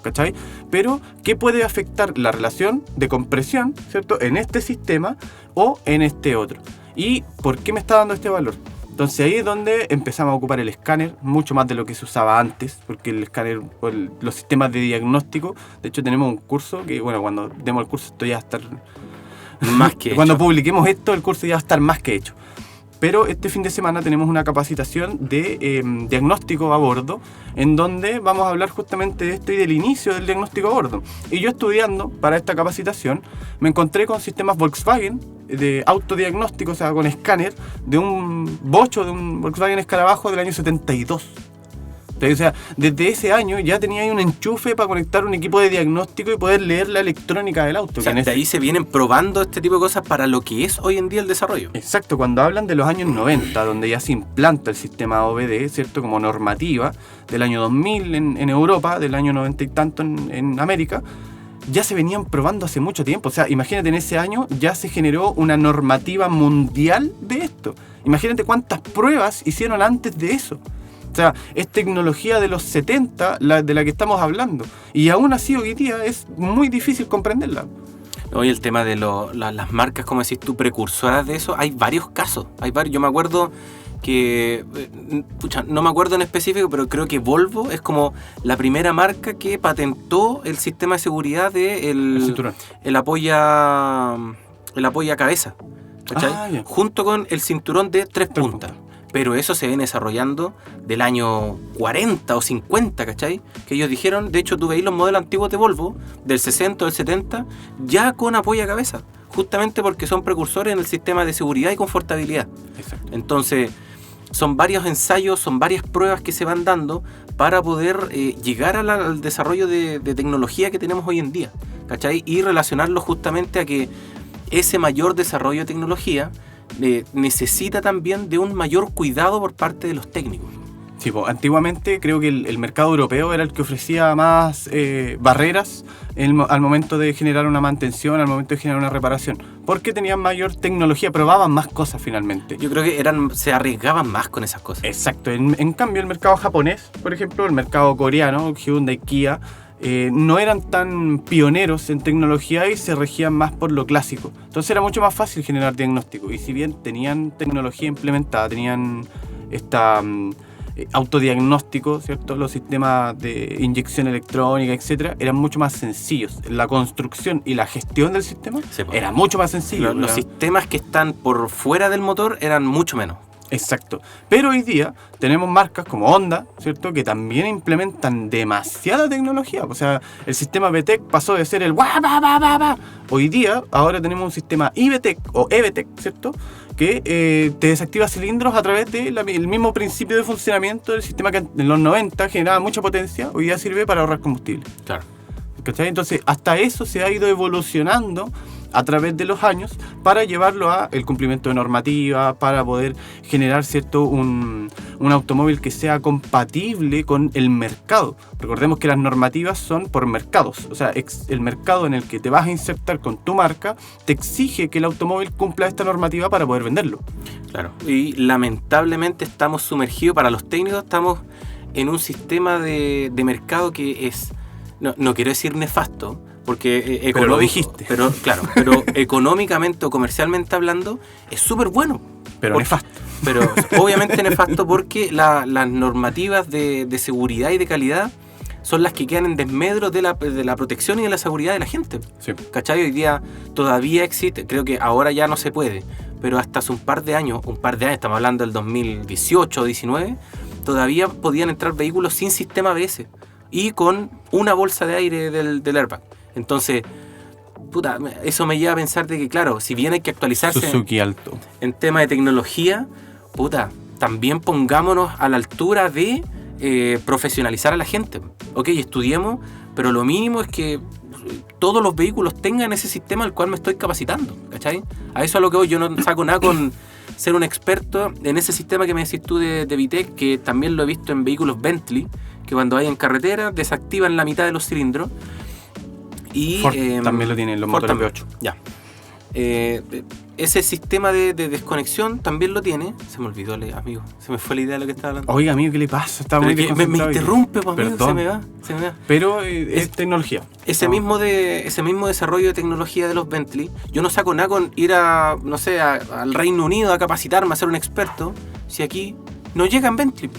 ¿cachai? Pero, ¿qué puede afectar la relación de compresión, ¿cierto?, en este sistema o en este otro? ¿Y por qué me está dando este valor? Entonces ahí es donde empezamos a ocupar el escáner, mucho más de lo que se usaba antes, porque el escáner, los sistemas de diagnóstico, de hecho tenemos un curso que, bueno, cuando demos el curso esto ya va a estar Más que cuando hecho. publiquemos esto, el curso ya va a estar más que hecho. Pero este fin de semana tenemos una capacitación de diagnóstico a bordo, en donde vamos a hablar justamente de esto y del inicio del diagnóstico a bordo. Y yo estudiando para esta capacitación me encontré con sistemas Volkswagen de autodiagnóstico, o sea, con escáner, de un bocho de un Volkswagen Escarabajo del año 72. O sea, desde ese año ya tenía ahí un enchufe para conectar un equipo de diagnóstico y poder leer la electrónica del auto. O sea, que en de ese- ahí se vienen probando este tipo de cosas para lo que es hoy en día el desarrollo. Exacto, cuando hablan de los años 90, donde ya se implanta el sistema OBD, ¿cierto?, como normativa, del año 2000 en Europa, del año 90 y tanto en América, ya se venían probando hace mucho tiempo. O sea, imagínate, en ese año ya se generó una normativa mundial de esto. Imagínate cuántas pruebas hicieron antes de eso. O sea, es tecnología de los 70 de la que estamos hablando. Y aún así hoy día es muy difícil comprenderla. Hoy el tema de las marcas, como decís tú, precursoras de eso, hay varios casos. Yo me acuerdo que, no me acuerdo en específico, pero creo que Volvo es como la primera marca que patentó el sistema de seguridad de El cinturón. el apoya cabeza, ¿cachai? Ah, ya. Junto con el cinturón de 3 Tres puntas. Pero eso se viene desarrollando del año 40 o 50, ¿cachai? Que ellos dijeron, de hecho tú veis los modelos antiguos de Volvo, del 60 o del 70, ya con apoyo a cabeza, justamente porque son precursores en el sistema de seguridad y confortabilidad. Exacto. Entonces, son varios ensayos, son varias pruebas que se van dando para poder llegar al desarrollo de tecnología que tenemos hoy en día, ¿cachai? Y relacionarlo justamente a que ese mayor desarrollo de tecnología necesita también de un mayor cuidado por parte de los técnicos. Sí, pues, antiguamente creo que el mercado europeo era el que ofrecía más barreras al momento de generar una mantención, al momento de generar una reparación, porque tenían mayor tecnología, probaban más cosas finalmente. Yo creo que se arriesgaban más con esas cosas. Exacto. En cambio, el mercado japonés, por ejemplo, el mercado coreano, Hyundai, Kia, no eran tan pioneros en tecnología y se regían más por lo clásico. Entonces era mucho más fácil generar diagnóstico. Y si bien tenían tecnología implementada, tenían esta autodiagnóstico, ¿cierto? Los sistemas de inyección electrónica, etcétera, eran mucho más sencillos. La construcción y la gestión del sistema Sí, pues. era mucho más sencillo. Los sistemas que están por fuera del motor eran mucho menos. Exacto. Pero hoy día tenemos marcas como Honda, ¿cierto?, que también implementan demasiada tecnología. O sea, el sistema VTEC pasó de ser el guau, ba, ba, ba, ba. Hoy día, ahora tenemos un sistema IVTEC o EVTEC, ¿cierto?, que te desactiva cilindros a través del mismo principio de funcionamiento del sistema que en los 90 generaba mucha potencia. Hoy día sirve para ahorrar combustible. Claro. ¿Cachai? Entonces, hasta eso se ha ido evolucionando a través de los años para llevarlo a el cumplimiento de normativa, para poder generar, ¿cierto?, un automóvil que sea compatible con el mercado. Recordemos que las normativas son por mercados. O sea, el mercado en el que te vas a insertar con tu marca te exige que el automóvil cumpla esta normativa para poder venderlo. Claro. Y lamentablemente estamos sumergidos, para los técnicos, estamos en un sistema de mercado que es, no quiero decir nefasto, porque Pero lo dijiste. Pero claro, pero económicamente o comercialmente hablando, es súper bueno. Pero nefasto. Pero obviamente nefasto porque las normativas de seguridad y de calidad son las que quedan en desmedro de la protección y de la seguridad de la gente. Sí. ¿Cachai? Hoy día todavía existe, creo que ahora ya no se puede, pero hasta hace un par de años, estamos hablando del 2018 o 19, todavía podían entrar vehículos sin sistema ABS y con una bolsa de aire del airbag. Entonces, puta, eso me lleva a pensar de que, claro, si bien hay que actualizarse Suzuki Alto. en tema de tecnología, puta, también pongámonos a la altura de profesionalizar a la gente. Ok, estudiemos, pero lo mínimo es que todos los vehículos tengan ese sistema al cual me estoy capacitando, ¿cachai? A eso a lo que voy, yo no saco nada con ser un experto en ese sistema que me decís tú de VTEC, que también lo he visto en vehículos Bentley, que cuando hay en carretera desactivan la mitad de los cilindros. Y Ford también lo tienen los Ford motores también, V8. ya. Ese sistema de desconexión también lo tiene. Se me olvidó, amigo. Se me fue la idea de lo que estaba hablando. Oiga, amigo, ¿qué le pasa? Estaba Pero muy es que me desconcentrado hoy. interrumpe, pues, amigo, Perdón. se me va. Pero es tecnología. Ese mismo desarrollo de tecnología de los Bentley, yo no saco nada con ir a, no sé, al Reino Unido a capacitarme, a ser un experto, si aquí no llegan Bentley.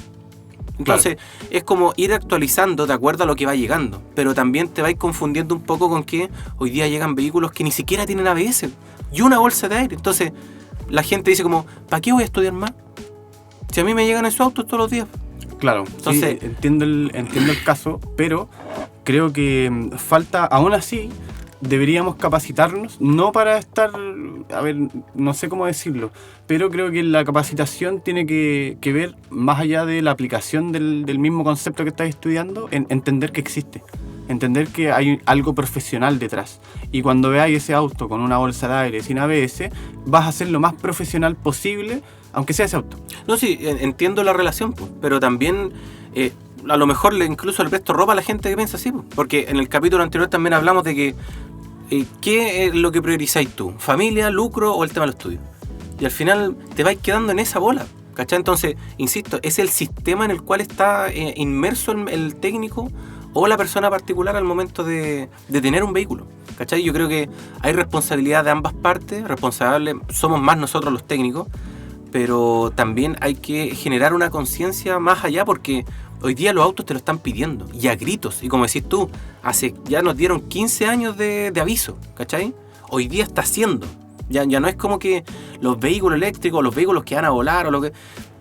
Entonces, es como ir actualizando de acuerdo a lo que va llegando. Pero también te vais confundiendo un poco con que hoy día llegan vehículos que ni siquiera tienen ABS y una bolsa de aire. Entonces, la gente dice como, ¿para qué voy a estudiar más? Si a mí me llegan en su auto todos los días. Claro, Entonces, sí, entiendo el caso, pero creo que falta, aún así, deberíamos capacitarnos, no para estar, a ver, no sé cómo decirlo, pero creo que la capacitación tiene que ver, más allá de la aplicación del mismo concepto que estás estudiando, en entender que existe, entender que hay algo profesional detrás. Y cuando veáis ese auto con una bolsa de aire sin ABS, vas a ser lo más profesional posible, aunque sea ese auto. no, sí, entiendo la relación, pues, pero también a lo mejor incluso le presto ropa a la gente que piensa así, pues, porque en el capítulo anterior también hablamos de que ¿qué es lo que priorizáis tú? ¿Familia, lucro o el tema de los estudios? Y al final te vais quedando en esa bola, ¿cachai? Entonces, insisto, es el sistema en el cual está inmerso el técnico o la persona particular al momento de tener un vehículo, ¿cachai? Yo creo que hay responsabilidad de ambas partes, responsables somos más nosotros los técnicos, pero también hay que generar una conciencia más allá, porque hoy día los autos te lo están pidiendo, y a gritos, y como decís tú, ya nos dieron 15 años de aviso, ¿cachai? Hoy día está haciendo, ya no es como que los vehículos eléctricos, los vehículos que van a volar, o lo que...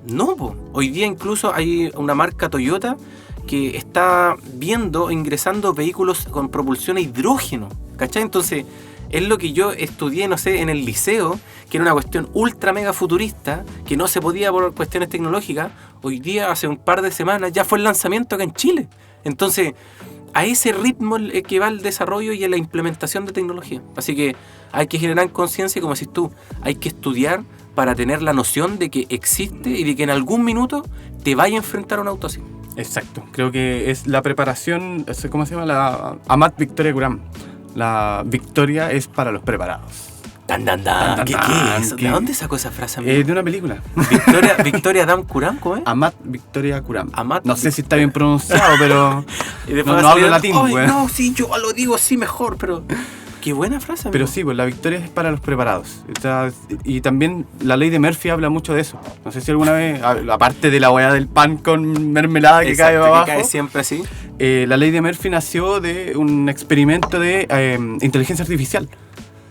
No, po. Hoy día incluso hay una marca Toyota que está ingresando vehículos con propulsión a hidrógeno, ¿cachai? Entonces, es lo que yo estudié, no sé, en el liceo, que era una cuestión ultra mega futurista, que no se podía por cuestiones tecnológicas. Hoy día, hace un par de semanas, ya fue el lanzamiento acá en Chile. Entonces, a ese ritmo que va el desarrollo y la implementación de tecnología. Así que hay que generar conciencia, como decís tú, hay que estudiar para tener la noción de que existe y de que en algún minuto te vaya a enfrentar a un auto así. Exacto, creo que es la preparación, ¿cómo se llama? La Amat Victoria Curam. La victoria es para los preparados. ¿Qué es eso? ¿De dónde sacó esa frase, amigo? De una película. Victoria Dam Curam, ¿cómo es? Amat Victoria Curam. Amat no sé si está bien pronunciado, pero y después no hablo latín, pues. No, sí, yo lo digo así mejor, pero... Qué buena frase, amigo. Pero sí, pues la victoria es para los preparados. Y también la ley de Murphy habla mucho de eso. No sé si alguna vez, aparte de la hueá del pan con mermelada que cae abajo, que cae siempre así. La ley de Murphy nació de un experimento de inteligencia artificial.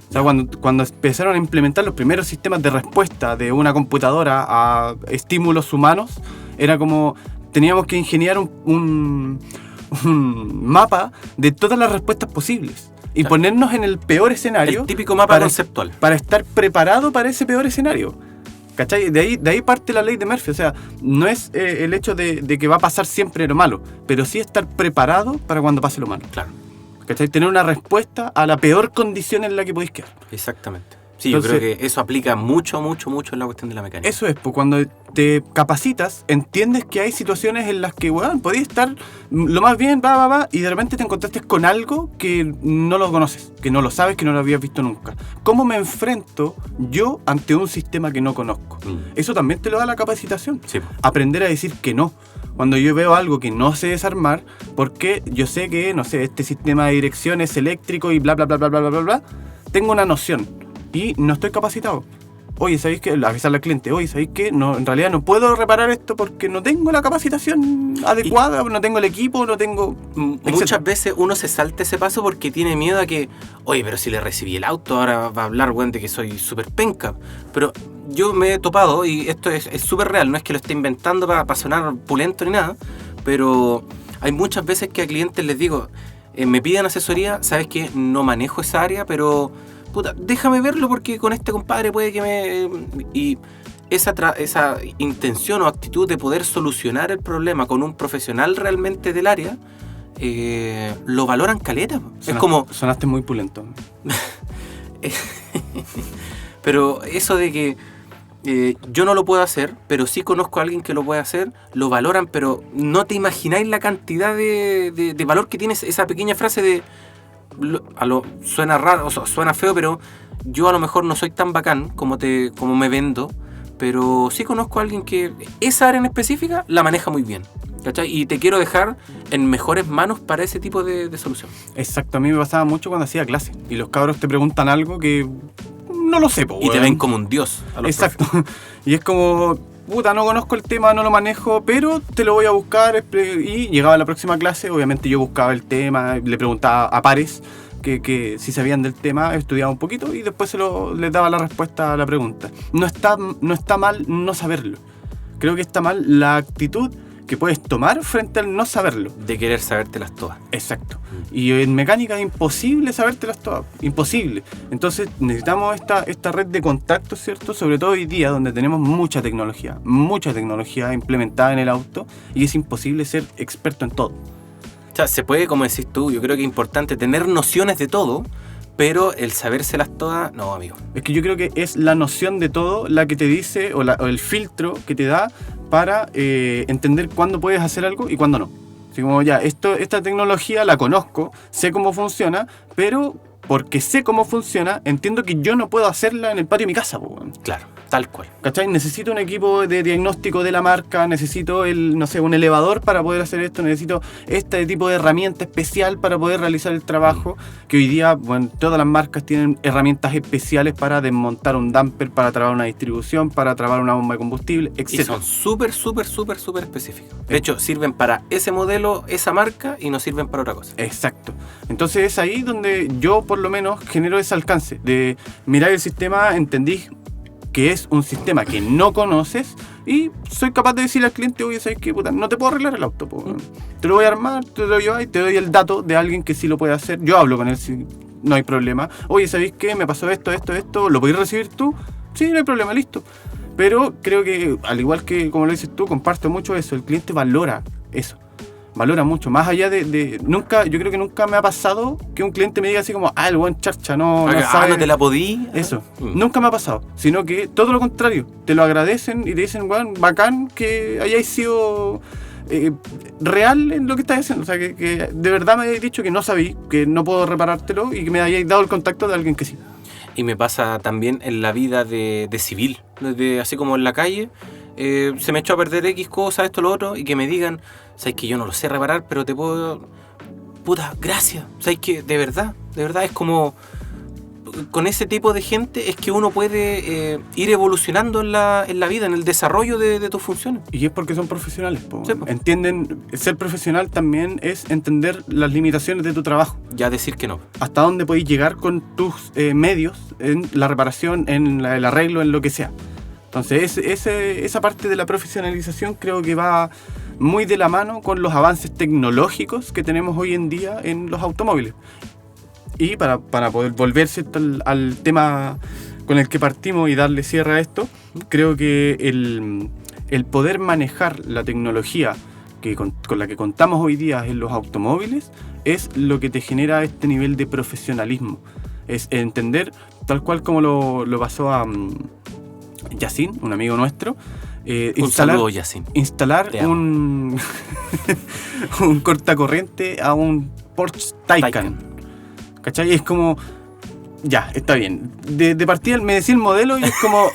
O sea, cuando empezaron a implementar los primeros sistemas de respuesta de una computadora a estímulos humanos, era como teníamos que ingeniar un mapa de todas las respuestas posibles. Y ponernos en el peor escenario. El típico mapa conceptual. Para estar preparado para ese peor escenario. ¿Cachai? De ahí parte la ley de Murphy. O sea, no es el hecho de que va a pasar siempre lo malo, pero sí estar preparado para cuando pase lo malo. Claro. ¿Cachai? Tener una respuesta a la peor condición en la que podéis quedar. Exactamente. Sí, entonces, yo creo que eso aplica mucho en la cuestión de la mecánica. Eso es, pues cuando te capacitas, entiendes que hay situaciones en las que, weón, podías estar lo más bien, y de repente te encontraste con algo que no lo conoces, que no lo sabes, que no lo habías visto nunca. ¿Cómo me enfrento yo ante un sistema que no conozco? Eso también te lo da la capacitación. Sí. Aprender a decir que no. Cuando yo veo algo que no sé desarmar, porque yo sé que, no sé, este sistema de dirección es eléctrico y bla, bla, bla, bla, bla, bla, bla, tengo una noción. Y no estoy capacitado. Oye, ¿sabéis qué? Avisarle al cliente, oye, ¿sabéis qué? No, en realidad no puedo reparar esto porque no tengo la capacitación adecuada, no tengo el equipo, no tengo... Muchas veces uno se salta ese paso porque tiene miedo a que, oye, pero si le recibí el auto, ahora va a hablar, weón, de que soy súper penca. Pero yo me he topado, y esto es súper real, no es que lo esté inventando para sonar pulento ni nada, pero hay muchas veces que a clientes les digo, me piden asesoría, sabes que no manejo esa área, pero puta, déjame verlo porque con este compadre puede que me... Y esa intención o actitud de poder solucionar el problema con un profesional realmente del área, lo valoran caleta. Es como... Sonaste muy pulento. Pero eso de que yo no lo puedo hacer, pero sí conozco a alguien que lo puede hacer, lo valoran, pero no te imagináis la cantidad de valor que tiene esa pequeña frase de... suena raro, o sea, suena feo, pero yo a lo mejor no soy tan bacán como me vendo, pero sí conozco a alguien que esa área en específica la maneja muy bien, ¿cachai? Y te quiero dejar en mejores manos para ese tipo de solución. Exacto, a mí me pasaba mucho cuando hacía clase y los cabros te preguntan algo que no lo sé, po, y te ven como un dios a los exacto. profes. Y es como, puta, no conozco el tema, no lo manejo, pero te lo voy a buscar. Y llegaba a la próxima clase, obviamente yo buscaba el tema, le preguntaba a pares que si sabían del tema, estudiaba un poquito y después les daba la respuesta a la pregunta. No está mal no saberlo. Creo que está mal la actitud que puedes tomar frente al no saberlo. De querer sabértelas todas. Exacto. Y en mecánica es imposible sabértelas todas. Imposible. Entonces necesitamos esta red de contactos, ¿cierto? Sobre todo hoy día, donde tenemos mucha tecnología implementada en el auto y es imposible ser experto en todo. O sea, se puede, como decís tú, yo creo que es importante tener nociones de todo, pero el sabérselas todas, no, amigo. Es que yo creo que es la noción de todo la que te dice, o el filtro que te da para entender cuándo puedes hacer algo y cuándo no. Así como ya, esta tecnología la conozco, sé cómo funciona, pero porque sé cómo funciona, entiendo que yo no puedo hacerla en el patio de mi casa, po. Claro, tal cual. ¿Cachai? Necesito un equipo de diagnóstico de la marca, necesito un elevador para poder hacer esto, necesito este tipo de herramienta especial para poder realizar el trabajo, que hoy día, bueno, todas las marcas tienen herramientas especiales para desmontar un damper, para trabar una distribución, para trabar una bomba de combustible, etc. Y son súper específicos. De hecho, sirven para ese modelo, esa marca, y no sirven para otra cosa. Exacto. Entonces es ahí donde yo, por lo menos, genero ese alcance de mirar el sistema, entendí que es un sistema que no conoces y soy capaz de decirle al cliente, oye, ¿sabes qué? Puta, no te puedo arreglar el auto, po. Te lo voy a armar, te lo llevo y te doy el dato de alguien que sí lo puede hacer. Yo hablo con él, si no hay problema. Oye, ¿sabéis qué? Me pasó esto, ¿lo podéis recibir tú? Sí, no hay problema, listo. Pero creo que, al igual que como lo dices tú, comparto mucho eso. El cliente valora eso. Valora mucho, más allá nunca, yo creo que nunca me ha pasado que un cliente me diga así como, el buen charcha, no sabe. No te la podí. Eso, nunca me ha pasado, sino que todo lo contrario, te lo agradecen y te dicen, bueno, bacán que hayáis sido real en lo que estás haciendo, o sea, que de verdad me hayáis dicho que no sabí, que no puedo reparártelo y que me hayáis dado el contacto de alguien que sí. Y me pasa también en la vida de civil, así como en la calle. Se me echó a perder X cosas, esto, lo otro, y que me digan, sabes que yo no lo sé reparar, pero te puedo... Puta, gracias. Sabes que de verdad es como... Con ese tipo de gente es que uno puede ir evolucionando en la vida, en el desarrollo de tus funciones. Y es porque son profesionales, po. Sí, po. Entienden, ser profesional también es entender las limitaciones de tu trabajo. Ya decir que no. Hasta dónde podéis llegar con tus medios en la reparación, en el arreglo, en lo que sea. Entonces, esa parte de la profesionalización creo que va muy de la mano con los avances tecnológicos que tenemos hoy en día en los automóviles. Y para poder volverse al tema con el que partimos y darle cierre a esto, creo que el poder manejar la tecnología con la que contamos hoy día en los automóviles es lo que te genera este nivel de profesionalismo. Es entender, tal cual como lo pasó a... Yacine, un amigo nuestro, instalar un cortacorriente a un Porsche Taycan. ¿Cachai? Es como, ya, está bien. De partida me decía el modelo y es como,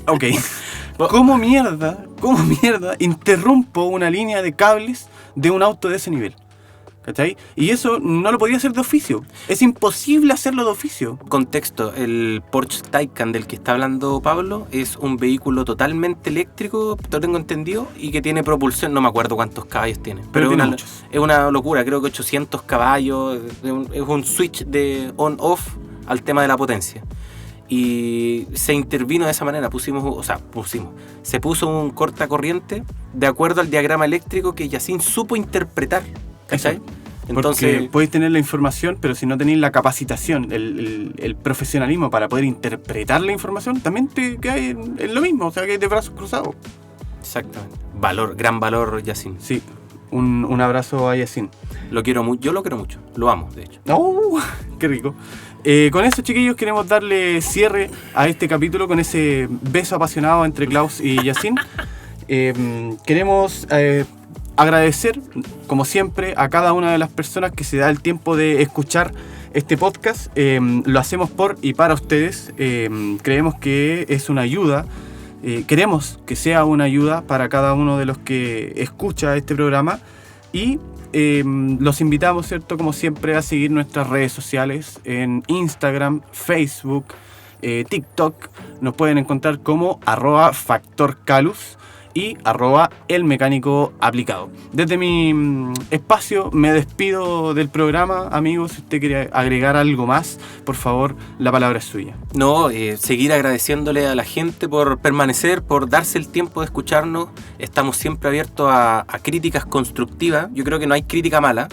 ok, ¿cómo mierda interrumpo una línea de cables de un auto de ese nivel? ¿Cachai? Y eso no lo podía hacer de oficio. Es imposible hacerlo de oficio. Contexto, el Porsche Taycan del que está hablando Pablo es un vehículo totalmente eléctrico, lo tengo entendido, y que tiene propulsión, no me acuerdo cuántos caballos tiene. Pero tiene muchos. Es una locura, creo que 800 caballos, es un switch de on-off al tema de la potencia. y se intervino de esa manera. Se puso un cortacorriente de acuerdo al diagrama eléctrico que Yacine supo interpretar, ¿cachai? Eso. Entonces, porque podéis tener la información, pero si no tenéis la capacitación, el profesionalismo para poder interpretar la información, también te quedas en lo mismo, o sea, que de brazos cruzados. exactamente. Gran valor, Yacine. Sí, un abrazo a Yacine. Yo lo quiero mucho, lo amo, de hecho. ¡Oh! ¡Qué rico! Con eso, chiquillos, queremos darle cierre a este capítulo con ese beso apasionado entre Klaus y Yacine. Queremos agradecer, como siempre, a cada una de las personas que se da el tiempo de escuchar este podcast. Lo hacemos por y para ustedes. Creemos que es una ayuda. Queremos que sea una ayuda para cada uno de los que escucha este programa. Y los invitamos, ¿cierto? Como siempre, a seguir nuestras redes sociales en Instagram, Facebook, TikTok. Nos pueden encontrar como @factorcalus y @elmecánicoaplicado. Desde mi espacio me despido del programa, amigos. Si usted quiere agregar algo más, por favor, la palabra es suya. No, seguir agradeciéndole a la gente por permanecer, por darse el tiempo de escucharnos. Estamos siempre abiertos a críticas constructivas. Yo creo que no hay crítica mala,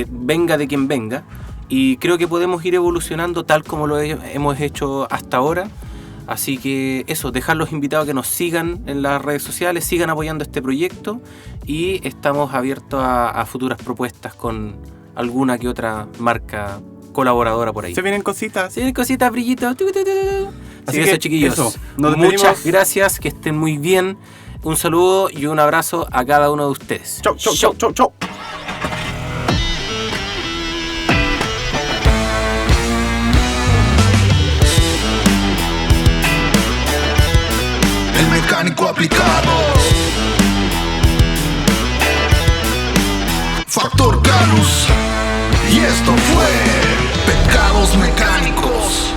venga de quien venga. Y creo que podemos ir evolucionando tal como lo hemos hecho hasta ahora. Así que eso, dejar los invitados que nos sigan en las redes sociales, sigan apoyando este proyecto y estamos abiertos a futuras propuestas con alguna que otra marca colaboradora por ahí. ¿Se vienen cositas? Se vienen cositas, brillitos. Así que eso, chiquillos. Eso, nos muchas despedimos. gracias, que estén muy bien. Un saludo y un abrazo a cada uno de ustedes. Chau, chau, chau, chau, chau. El mecánico aplicado. Factor Calus. Y esto fue Pecados Mecánicos.